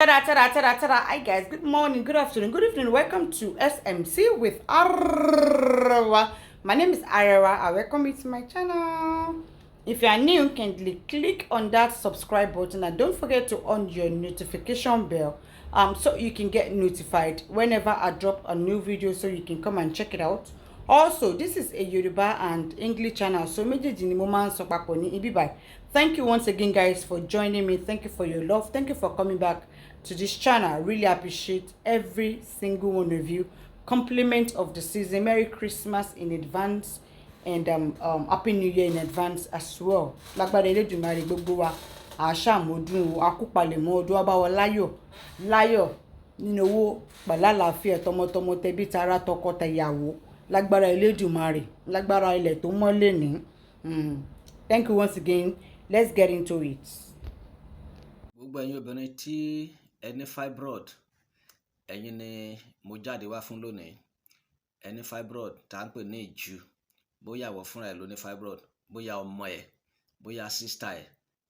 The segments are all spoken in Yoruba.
Hi guys, good morning, good afternoon, good evening. Welcome to SMC with Arawa. My name is Arawa. I welcome you to my channel. If you are new, kindly click on that subscribe button and don't forget to on your notification bell so you can get notified whenever I drop a new video, so you can come and check it out. Also, this is a Yoruba and English channel, so méjèèjì ni mo máa ń sọ papọ̀ ní ibi báyìí. Thank you once again, guys, for joining me. Thank you for your love. Thank you for coming back to this channel. I really appreciate every single one of you. Compliment of the season. Merry Christmas in advance, and Happy New Year in advance as well. Lágbára Elédùmarè gbogbo wa àṣàmọdún akúpalẹ̀mọ́ ọdún abáwọ láyọ̀ nínú owó pàlálàáfíà tọmọtọmọ tẹbí tará tọkọtẹyàwó lágbára Elédùmarè lágbára ilẹ̀ tó mọ́ lẹ́ni. Thank you once again. Let's get into it. Gbogbo ẹ̀yin obìnrin tí ẹni fibroid, ẹ̀yin ni mo jáde wá fún lónìí. Ẹni fibroid tá ń pè ní ìju, bóyá àwọ̀ fúnra ẹ̀ ló ní fibroid, bóyá ọmọ ẹ̀, bóyá sister ẹ̀,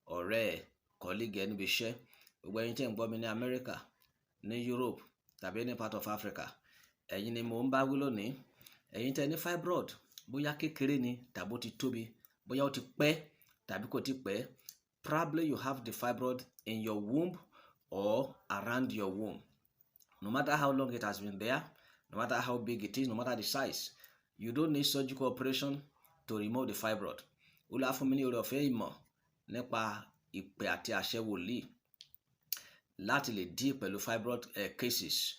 ọ̀rẹ́ ẹ̀, colleague ẹ̀ níbi iṣẹ́. Gbogbo ẹ̀yin tí ń gbọ́ mi ní America, ní Europe tàbí ní part of Africa, ẹ̀yin ni mo ń bá wí lónìí. Ẹ̀yin tí ẹni fibroid, bóyá kékeré ni tàbí ó ti tóbi, bóyá ó ti pẹ́ tàbí kò ti pẹ́. Probably you have the fibroid in your womb or around your womb. No matter how long it has been there, no matter how big it is, no matter the size, you don't need surgical operation to remove the fibroid. Olúwa fún mi ní oore ọ̀fẹ́ ìmọ̀ nípa ìpè àti àṣẹ wòlíì láti lè deal pẹ̀lú fibroid cases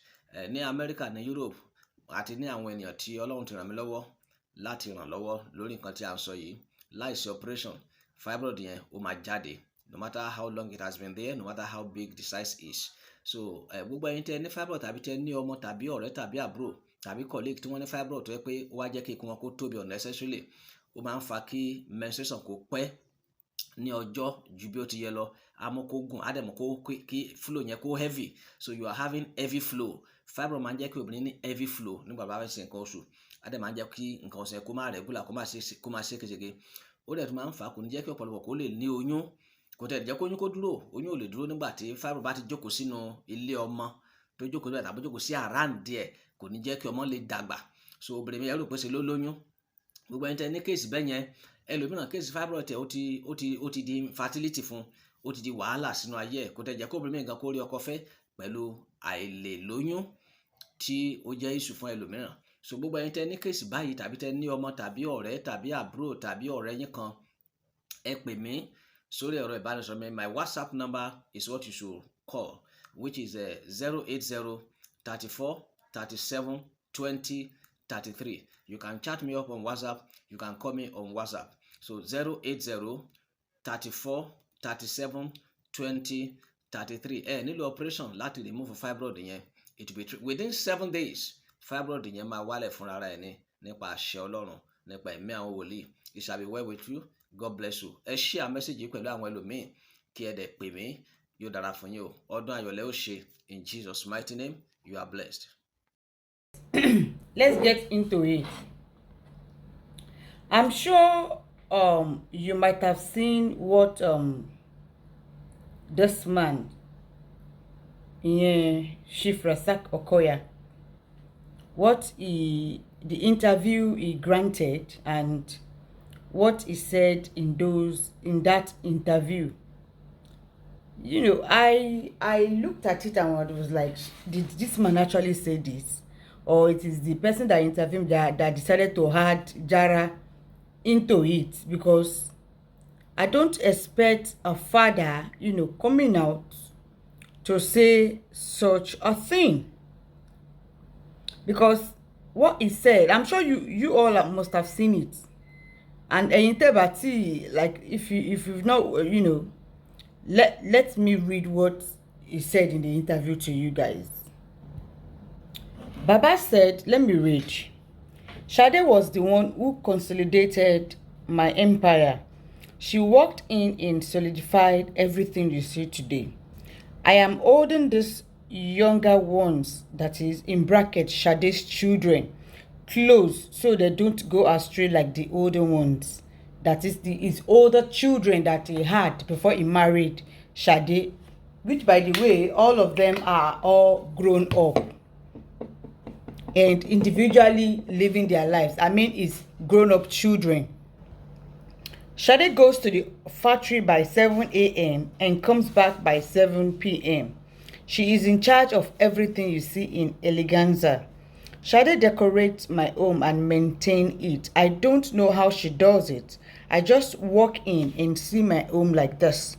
ní America, ní Europe, àti ní àwọn ènìyàn tí Ọlọ́run ti ràn mí lọ́wọ́ láti ràn lọ́wọ́ lórí nǹkan tí a ń sọ yìí. Láìsí operation, fibroid yẹn ó máa jáde, no matter how long it has been there, no matter how big the size is. So gbogbo ẹ̀yin tẹ́ ní fibroid tàbí tẹ́ ní ọmọ tàbí ọ̀rẹ́ tàbí àbúrò tàbí colleague tí wọ́n ní fibroid tó yẹ pé ó wá jẹ́ kí ikùn wọn kó tóbi unnecessarily, ó máa ń fa kí menstruation kó pẹ́ ní ọjọ́ ju bí ó ti yẹ lọ, àmọ́ kó gùn, àdẹ̀mọ́ kí flow yẹn kó heavy. So you are having heavy flow. Fibroid máa ń jẹ́ kí obìnrin ní heavy flow nígbà bá fẹ́ ṣe nǹkan oṣù, àdẹ̀mọ́ máa ń jẹ́ kí nǹkan ọ̀sẹ̀ kó má regular, kó má ṣe kéṣege. Ó dẹ̀ tún máa ń fà á, kò ní jẹ́ kí ọ̀pọ̀lọpọ̀ kó lè ní oyún, kò tẹ̀ jẹ́ kó oyún kó dúró. Oyún ò lè dúró nígbà tí fibroid bá ti jókòó sínú ilé ọmọ, tó jókòó síbẹ̀ tàbí jókòó sí around díẹ̀, kò ní jẹ́ kí ọmọ lè dàgbà. So obìnrin mi yẹn rò pé ṣe ló lóyún. Gbogbo ẹni tẹ́ ní kéèsì bẹ́ẹ̀ yẹn, ẹlòmíràn kéèsì fibroid tẹ̀ ó ti di fertility fún, ó ti di wàhálà sínú ayé ẹ̀, kò tẹ̀ jẹ́ kó obìnrin mi gan kó rí ọkọ fẹ́ pẹ̀lú àìlèlóyún tí ó jẹ́ issue fún ẹlòmíràn. So gbogbo ẹni tẹ́ ní kéèsì báyìí tàbí tẹ́ ní ọmọ tàbí ọ̀rẹ́ tàbí àbúrò tàbí ọ̀rẹ́ yín kan, ẹ pè mí sórí ẹ̀rọ ìbánisọ̀rọ̀ mi. My WhatsApp number is what you should call, which is 080 34 37 20 33. You can chat me up on WhatsApp. You can call me on WhatsApp. So 080 34 37 20 33. Nílò operation láti remove fibroid yẹn. It will be within 7 days. Fibroid yẹn máa wálẹ̀ fúnra rẹ̀ ní nípa àṣẹ Ọlọ́run, nípa ẹ̀mí àwọn wòlíì. It shall be well with you. God bless you. Ẹ share message pẹ̀lú àwọn ẹlòmíì kí ẹ dẹ̀ pè mí, yóò dára fún yín o. Ọdún ayọ̀lẹ́ ó ṣe. In Jesus' mighty name, you are blessed. Let's get into it. I'm sure you might have seen what this man, Chief Rasak Okoya, the interview he granted and what he said in that interview. You know, I looked at it and I was like, did this man actually say this, or it is the person that interviewed that decided to add Jara into it? Because I don't expect a father, coming out to say such a thing, because what he said, I'm sure you all must have seen it. And like if you've not, let me read what he said in the interview to you guys. Baba said, let me read. Shade was the one who consolidated my empire. She walked in and solidified everything you see today. I am holding these younger ones, that is in brackets Shade's children, close so they don't go astray like the older ones. That is his older children that he had before he married Shade which, by the way, all of them are all grown up and individually living their lives. I mean, it's grown-up children. Shade goes to the factory by 7 a.m. and comes back by 7 p.m. She is in charge of everything you see in Eleganza. Shade decorates my home and maintain it. I don't know how she does it. I just walk in and see my home like this.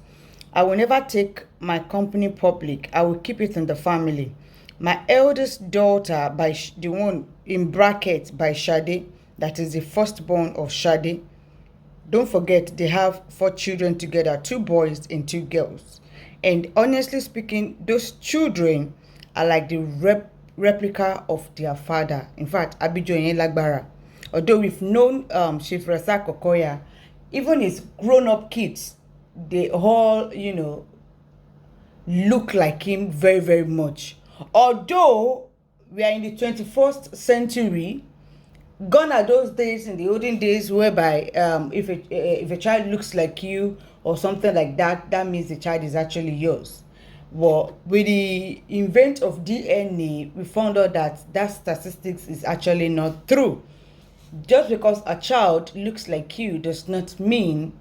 I will never take my company public. I will keep it in the family. My eldest daughter, by the one in bracket by Shade, that is the firstborn of Shade. Don't forget, they have 4 children together, 2 boys and 2 girls. And honestly speaking, those children are like the replica of their father. In fact, Abijo and Lagbara. Although we've known Chief Rasak Okoya, even his grown-up kids, they all, look like him very, very much. Although we are in the 21st century, gone are those days, in the olden days, whereby if a child looks like you or something like that, that means the child is actually yours. Well, with the invent of DNA, we found out that statistics is actually not true. Just because a child looks like you does not mean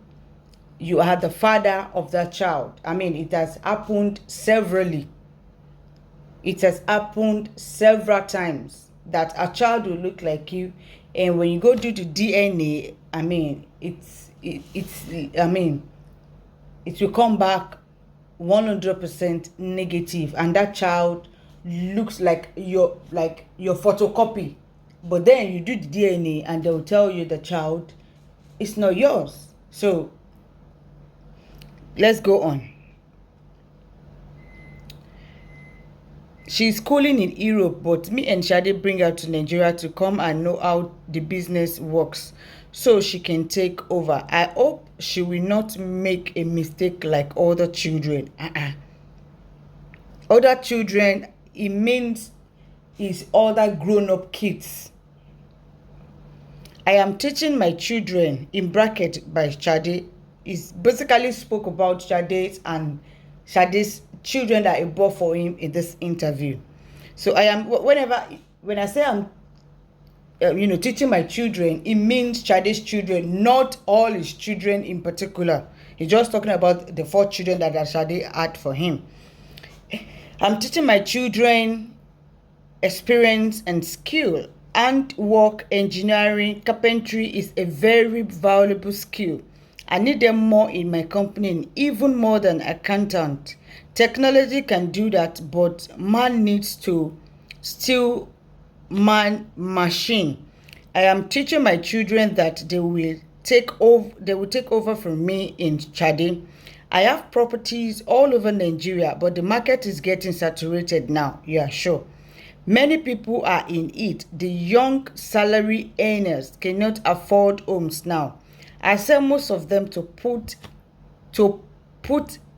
you are the father of that child. I mean, it has happened severally. It has happened several times that a child will look like you, and when you go do the DNA, I mean, it will come back 100% negative, and that child looks like your photocopy. But then you do the DNA and they'll tell you the child is not yours. So let's go on. She's schooling in Europe, but me and Shade bring her to Nigeria to come and know how the business works so she can take over. I hope she will not make a mistake like other children. Other children, it means is other grown-up kids. I am teaching my children, in bracket by Shade, is basically spoke about Shade's and Shade's children that I bought for him in this interview. So I am, when I say I'm teaching my children, it means Shade's children, not all his children in particular. He's just talking about the 4 children that Shade had for him. I'm teaching my children experience and skill. Handwork, engineering, carpentry is a very valuable skill. I need them more in my company, and even more than accountant. Technology can do that, but man needs to still man machine. I am teaching my children that they will take over from me in Shade. I have properties all over Nigeria, but the market is getting saturated now. Yeah, sure. Many people are in it. The young salary earners cannot afford homes now. I sell most of them to put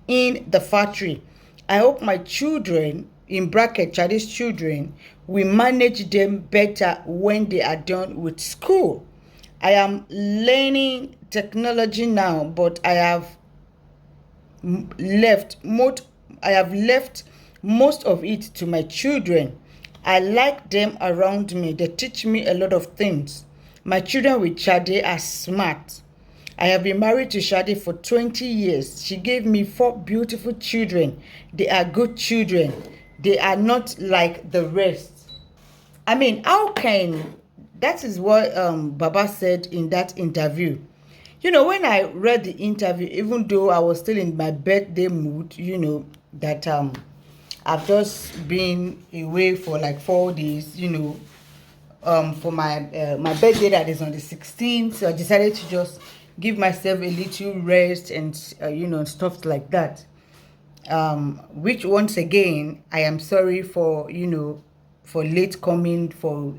in the factory. I hope my children, in bracket Shade's children, will manage them better when they are done with school. I am learning technology now, but I have left most of it to my children. I like them around me. They teach me a lot of things. My children with Shade are smart. I have been married to Shade for 20 years. She gave me 4 beautiful children. They are good children. They are not like the rest. I mean, how can... That is what Baba said in that interview. When I read the interview, even though I was still in my birthday mood, that I've just been away for like 4 days, for my birthday that is on the 16th. So I decided to just give myself a little rest and, stuff like that. Which once again, I am sorry for, for late coming, for,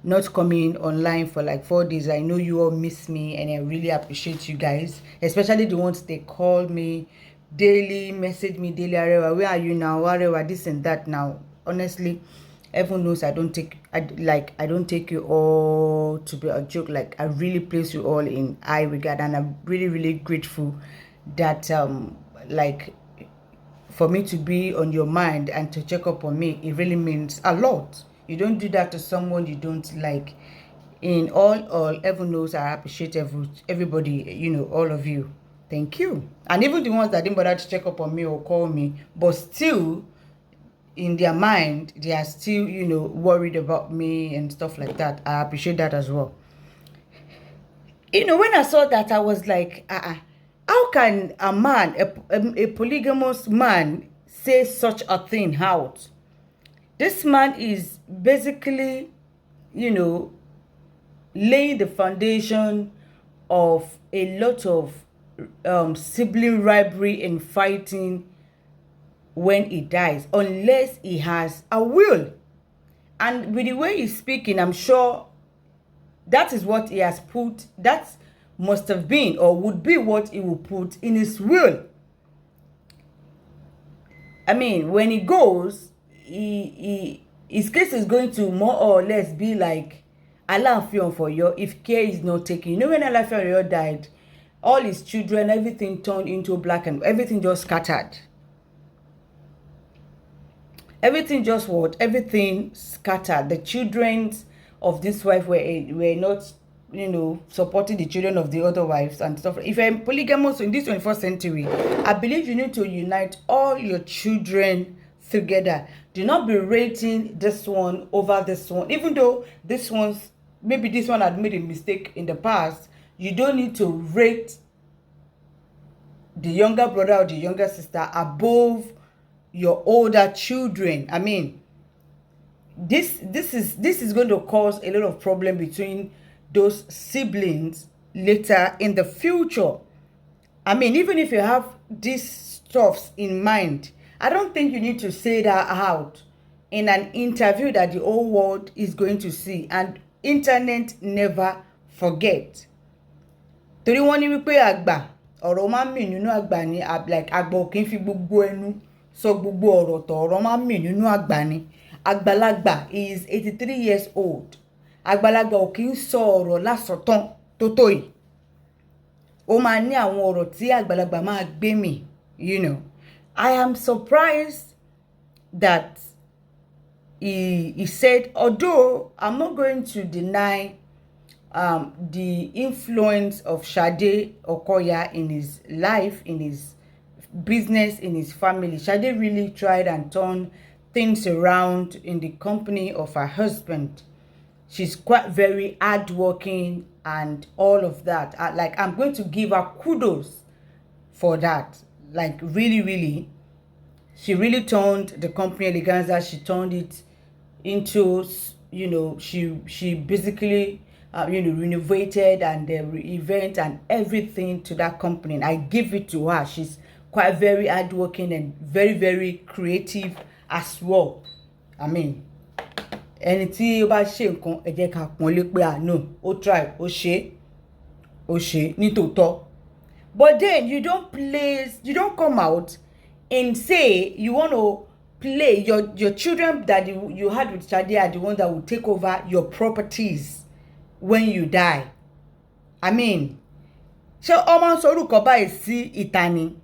not coming online for like 4 days. I know you all miss me and I really appreciate you guys, especially the ones they call me daily, message me daily, Arewa, where are you now, Arewa, this and that. Now honestly, everyone knows I don't take you all to be a joke. Like, I really place you all in high regard, and I'm really, really grateful that for me to be on your mind and to check up on me, it really means a lot. You don't do that to someone you don't like. In all, heaven knows I appreciate everybody, all of you. Thank you. And even the ones that didn't bother to check up on me or call me, but still, in their mind, they are still, worried about me and stuff like that. I appreciate that as well. When I saw that, I was like, how can a man, a polygamous man, say such a thing out? This man is basically, laying the foundation of a lot of sibling rivalry and fighting when he dies, unless he has a will. And with the way he's speaking, I'm sure that is what he has put, that must have been or would be what he will put in his will. I mean, when he goes, his case is going to more or less be like Alaafin for you if care is not taken. When Alaafin died, all his children, everything turned into black and everything just scattered. Everything just what? Everything scattered. The children of this wife were not, supporting the children of the other wives and stuff. If you're polygamous in this 21st century, I believe you need to unite all your children together. Do not be rating this one over this one. Even though maybe this one had made a mistake in the past, you don't need to rate the younger brother or the younger sister above your older children. I mean, this is going to cause a lot of problem between those siblings later in the future. I mean, even if you have these stuffs in mind, I don't think you need to say that out in an interview that the whole world is going to see, and internet never forget. Torí wọ́n ní wípé àgbà ọ̀rọ̀ máa ń mì nínú àgbà ni, like àgbà ò kì í fi gbogbo ẹnu sọ gbogbo ọ̀rọ̀ tó ọ̀rọ̀ máa ń mì nínú àgbà ni. Àgbàlagbà is 83 years old. Àgbàlagbà ò kì í sọ ọ̀rọ̀ lásọtán tó tó yìí. Ó máa ní àwọn ọ̀rọ̀ tí àgbàlagbà máa gbé mì, I am surprised that he said, although I'm not going to deny the influence of Sade Okoya in his life, in his business, in his family. Sade really tried and turned things around in the company of her husband. She's quite very hardworking and all of that. I'm going to give her kudos for that. Like, really, really. She really turned the company Eleganza, she turned it into, she basically, renovated and the event and everything to that company. And I give it to her. She's quite very hardworking and very, very creative as well. I mean, ẹni tí ó bá ṣe nǹkan ẹ jẹ́ ká pọ́nlé pé no, ó try, ó ṣe ní tòótọ́. But then you don't come out and say you want to play your children that you had with Sade are the ones that will take over your properties when you die. I mean, ṣé ọmọ sorúkọ báyìí sí ìta ni?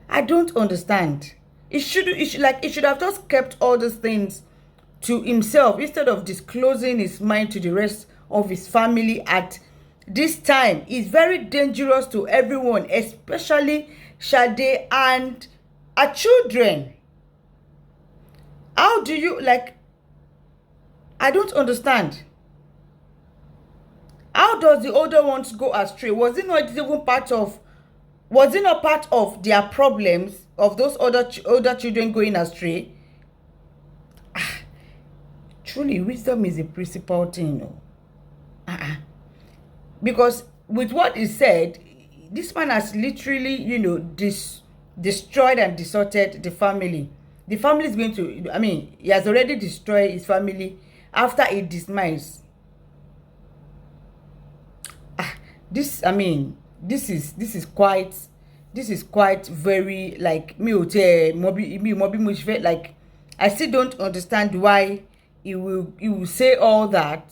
I don't understand. It should have just kept all these things to himself instead of disclosing his mind to the rest of his family at this time. It's very dangerous to everyone, especially Sade and her children. How do you, I don't understand. How does the older ones go astray? Was it not part of their problems of those older children going astray? Truly, wisdom is a principal thing, Because with what he said, this man has literally, destroyed and distorted the family. The family is going to, he has already destroyed his family after a demise. This is quite very, I still don't understand why he will say all that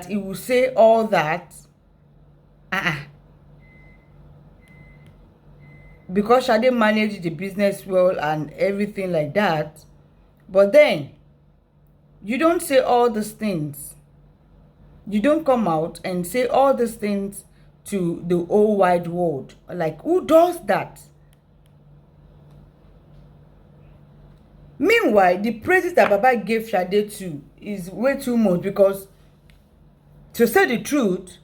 he will say all that. because Shade managed the business well and everything like that. But then, you don't say all these things. You don't come out and say all these things to the whole wide world. Like, who does that? Meanwhile, the praises that Baba gave Shade to is way too much, because to say the truth,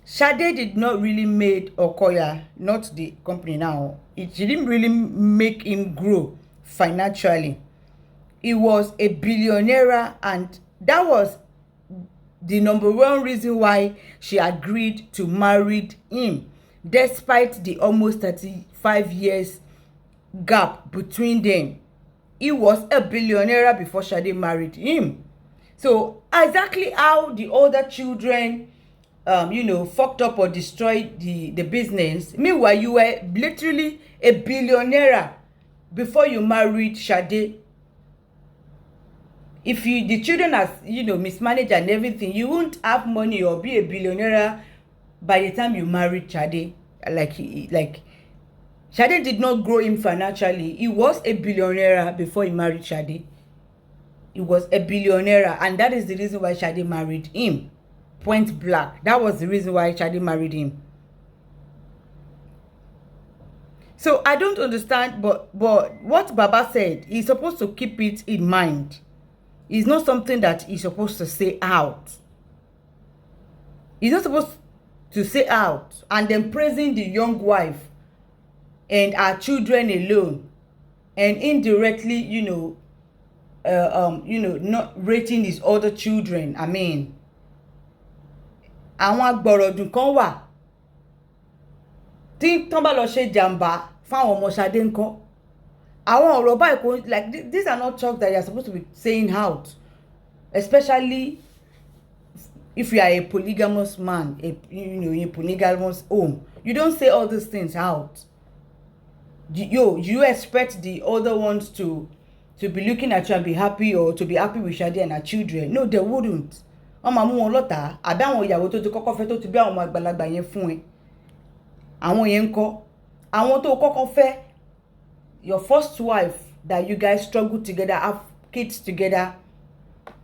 Shade did not really make Okoya, not the company now. She didn't really make him grow financially. He was a billionaire, and that was the number one reason why she agreed to marry him, despite the almost 35 years gap between them. He was a billionaire before Shade married him. So exactly how the older children fucked up or destroyed the business. Meanwhile, you were literally a billionaire before you married Shade. If the children are mismanaged and everything, you won't have money or be a billionaire by the time you married Shade. Like Shade did not grow him financially. He was a billionaire before he married Shade. He was a billionaire, and that is the reason why Shade married him. Point blank. That was the reason why Shade married him. So I don't understand, but what Baba said, he's supposed to keep it in mind. It's not something that he's supposed to say out. He's not supposed to say out and then praising the young wife and our children alone, and indirectly, not rating his other children. I mean, àwọn agbọ̀rọ̀dùn kan wà tí tán bá lọ ṣe jàǹbá fáwọn ọmọ Ṣadé ńkọ́. Àwọn ọ̀rọ̀ báyìí kò, like, these are not talks that you are supposed to be saying out, especially if you are a polygamous man, in a polygamous home. You don't say all these things out. You expect the other ones to be looking at you and be happy, or to be happy with Shade and her children. No, they wouldn't. Wọ́n máa mú wọn lọ́tà àbí àwọn ìyàwó tó ti kọ́kọ́ fẹ́ tó ti bí àwọn ọmọ àgbàlagbà yẹn fún ẹ. Àwọn yẹn ńkọ́. Àwọn tó kọ́kọ́ fẹ́, your first wife that you guys struggled together, have kids together,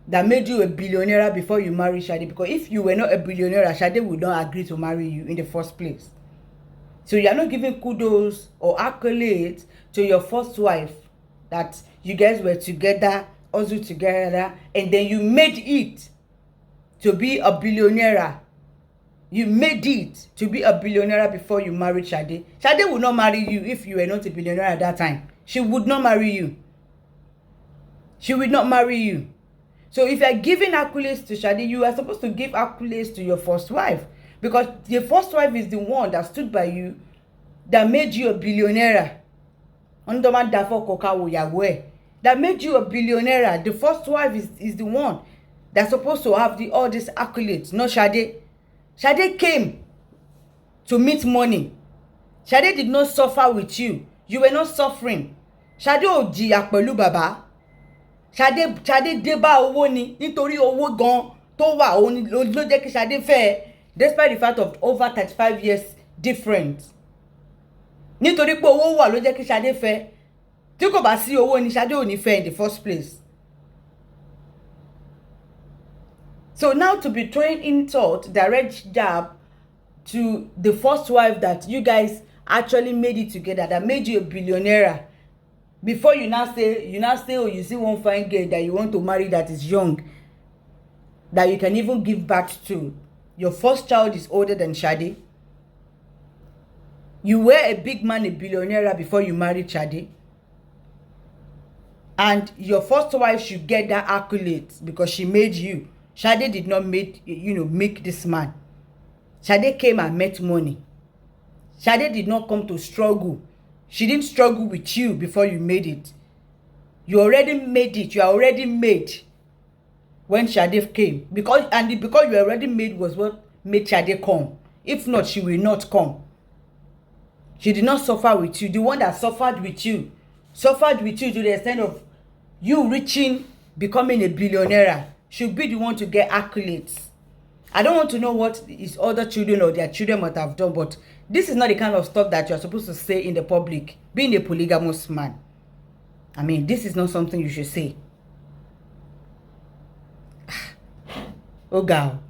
that made you a billionaire before you marry Shade. Because if you were not a billionaire, Shade would not agree to marry you in the first place. So you are not giving kudos or accolades to your first wife, that you guys were together, also together, and then you made it to be a billionaire. You made it to be a billionaire before you married Shade. Shade would not marry you if you were not a billionaire at that time. She would not marry you. She would not marry you. So if you are giving accolades to Shade, you are supposed to give accolades to your first wife. Because the first wife is the one that stood by you, that made you a billionaire. That made you a billionaire. The first wife is the one that's supposed to have all these accolades, not Shade. Shade came to meet money. Shade did not suffer with you. You were not suffering. Shade ò jìyà pẹ̀lú bàbá. Shade dé bá owó ni, nítorí owó gan tó wà òun ló jẹ́ kí Shade fẹ́, despite the fact of over 35 years difference. Nítorí pé owó wà ló jẹ́ kí Shade fẹ́. Tí kò bá sí owó ni Shade ò ní fẹ́ in the first place. So now to be throwing insult, direct jab to the first wife that you guys actually made it together, that made you a billionaire, before you now say, oh, you see one fine girl that you want to marry that is young, that you can even give birth to. Your first child is older than Shade. You were a big man, a billionaire before you married Shade. And your first wife should get that accolade because she made you. Shade did not make this man. Shade came and met money. Shade did not come to struggle. She didn't struggle with you before you made it. You already made it. You are already made when Shade came. Because you already made was what made Shade come. If not, she will not come. She did not suffer with you. The one that suffered with you to the extent of you reaching, becoming a billionaire, should be the one to get accolades. I don't want to know what his other children or their children might have done, but this is not the kind of stuff that you're supposed to say in the public, being a polygamous man. I mean, this is not something you should say. Oh, girl.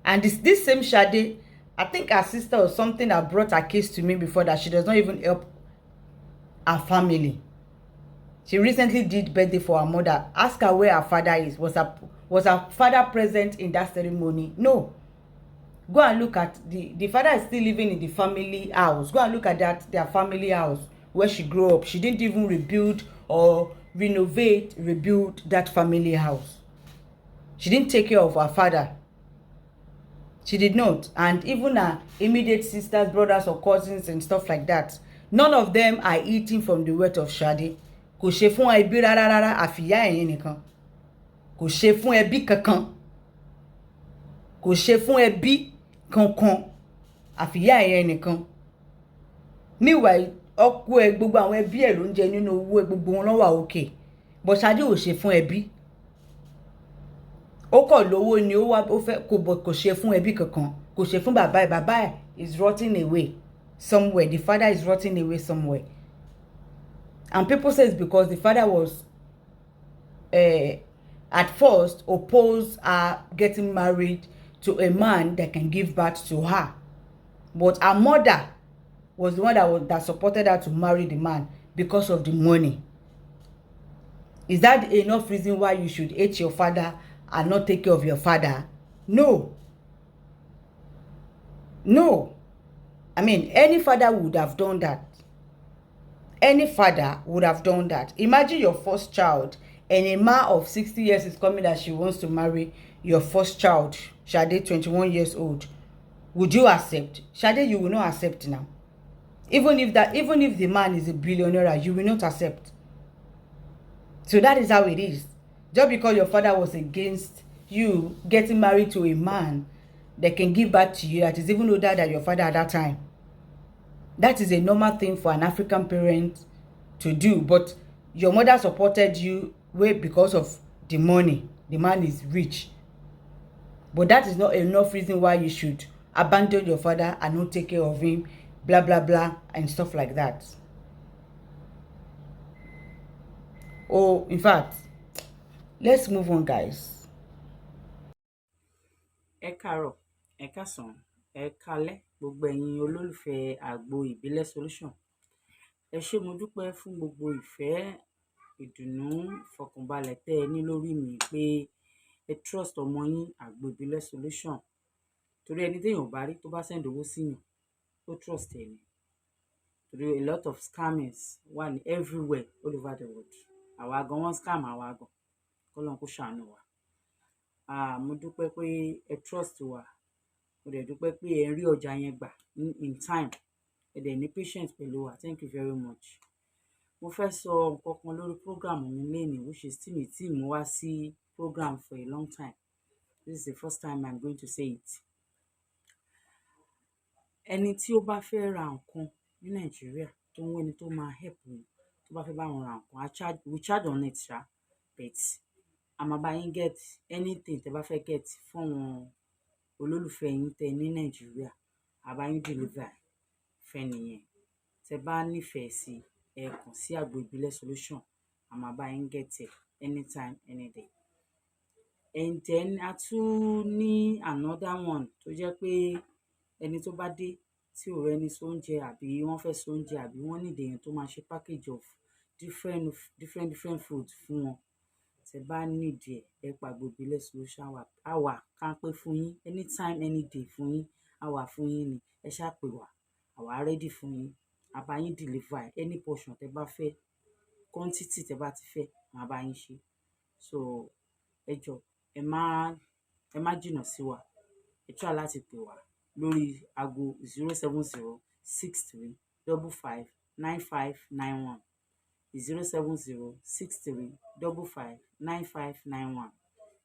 And this same Shade, I think her sister or something that brought her case to me before, that she does not even help her family. She recently did birthday for her mother. Ask her where her father is. Was her father present in that ceremony? No. Go and look at the father is still living in the family house. Go and look at their family house where she grew up. She didn't even rebuild or rebuild that family house. She didn't take care of her father. She did not. And even her immediate sisters, brothers or cousins and stuff like that, none of them are eating from the wealth of Shade. Kò ṣe fún ẹbí rárá rárá àfìyá ẹ̀yìn nìkan. Kò ṣe fún ẹbí kankan. Kò ṣe fún ẹbí kankan àfìyá ẹ̀yìn nìkan. Meanwhile, ọkọ ẹ gbogbo àwọn ẹbí ẹ ló ń jẹ nínú owó ẹ, gbogbo wọn ló wà okay. But Shade ò ṣe fún ẹbí. Ó kọ̀ lówó ni ó wá ó fẹ́ kò ṣe fún ẹbí kankan. Kò ṣe fún bàbá ẹ. Bàbá ẹ is rotting away somewhere. The father is rotting away somewhere. And people say it's because the father was at first opposed her getting married to a man that can give birth to her. But her mother was the one that supported her to marry the man because of the money. Is that enough reason why you should hate your father and not take care of your father? No. No. I mean, any father would have done that. Any father would have done that. Imagine your first child and a man of 60 years is coming that she wants to marry your first child, Shade, 21 years old. Would you accept? Shade, you will not accept now. Even if the man is a billionaire, you will not accept. So that is how it is. Just because your father was against you getting married to a man that can give birth to you, that is even older than your father at that time. That is a normal thing for an African parent to do. But your mother supported you because of the money. The man is rich. But that is not enough reason why you should abandon your father and not take care of him, blah, blah, blah, and stuff like that. Oh, in fact, let's move on, guys. Ẹ káàárọ̀, ẹ káàsán, ẹ káalẹ́ gbogbo ẹ̀yin olólùfẹ́ àgbo ìbílẹ̀ solution. Ẹ ṣé mo dúpẹ́ fún gbogbo ìfẹ́, ìdùnnú, ìfọ̀kànbalẹ̀ tẹ́ ẹ ní lórí mi pé ẹ trust ọmọ yín àgbo ìbílẹ̀ solution. Torí ẹni téèyàn ò bá rí tó bá send owó síyàn, ó trust ẹ ni. Torí a lot of scammers wà ní everywhere all over the world. Àwa gan wọ́n scam àwa gan. Kọ́lọ́run kó ṣàánú wa. Mo dúpẹ́ pé ẹ trust wa. Mo dẹ̀ dúpẹ́ pé ẹ rí ọjà yẹn gbà in time. Ẹ dẹ̀ ní patience pẹ̀lú wa. Thank you very much. Mo fẹ́ sọ nǹkan kan lórí program mi lénìí, which is tí mo wá sí program for a long time. This is the first time I'm going to say it. Ẹni tí ó bá fẹ́ ra nǹkan ní Nàìjíríà tó ń wá ẹni tó máa help wọn, tó bá fẹ́ bá wọn ra nǹkan, we charge on it, but a máa bá yín get anything tẹ́ bá fẹ́ get fún àwọn olólùfẹ́ yín tẹ́ ní Nàìjíríà. A bá yín deliver fẹ́ nìyẹn. Tẹ́ bá nífẹ̀ẹ́ sí, ẹ kàn sí àgbo ìbílẹ̀ solution. A máa bá yín get it anytime, any day. And then a tún ní another one tó jẹ́ pé ẹni tó bá dé tí ò rẹ́ni sóúnjẹ àbí wọ́n fẹ́ sóúnjẹ àbí wọ́n need èèyàn tó máa ṣe package of different food fún wọn. Tẹ́ bá need ẹ pa àgbo ìbílẹ̀ solution àwa ká pé fún yín anytime, any day fún yín. Àwa fún yín ni. Ẹ ṣáà pè wá. Àwa ready fún yín. A bá yín deliver any portion tẹ́ bá fẹ́, quantity tẹ́ bá ti fẹ́, màá bá yín ṣe. So ẹ jọ̀ọ́ ẹ má jìnnà sí wa. Ẹ try láti pè wá lórí aago 07063559591 07063559591.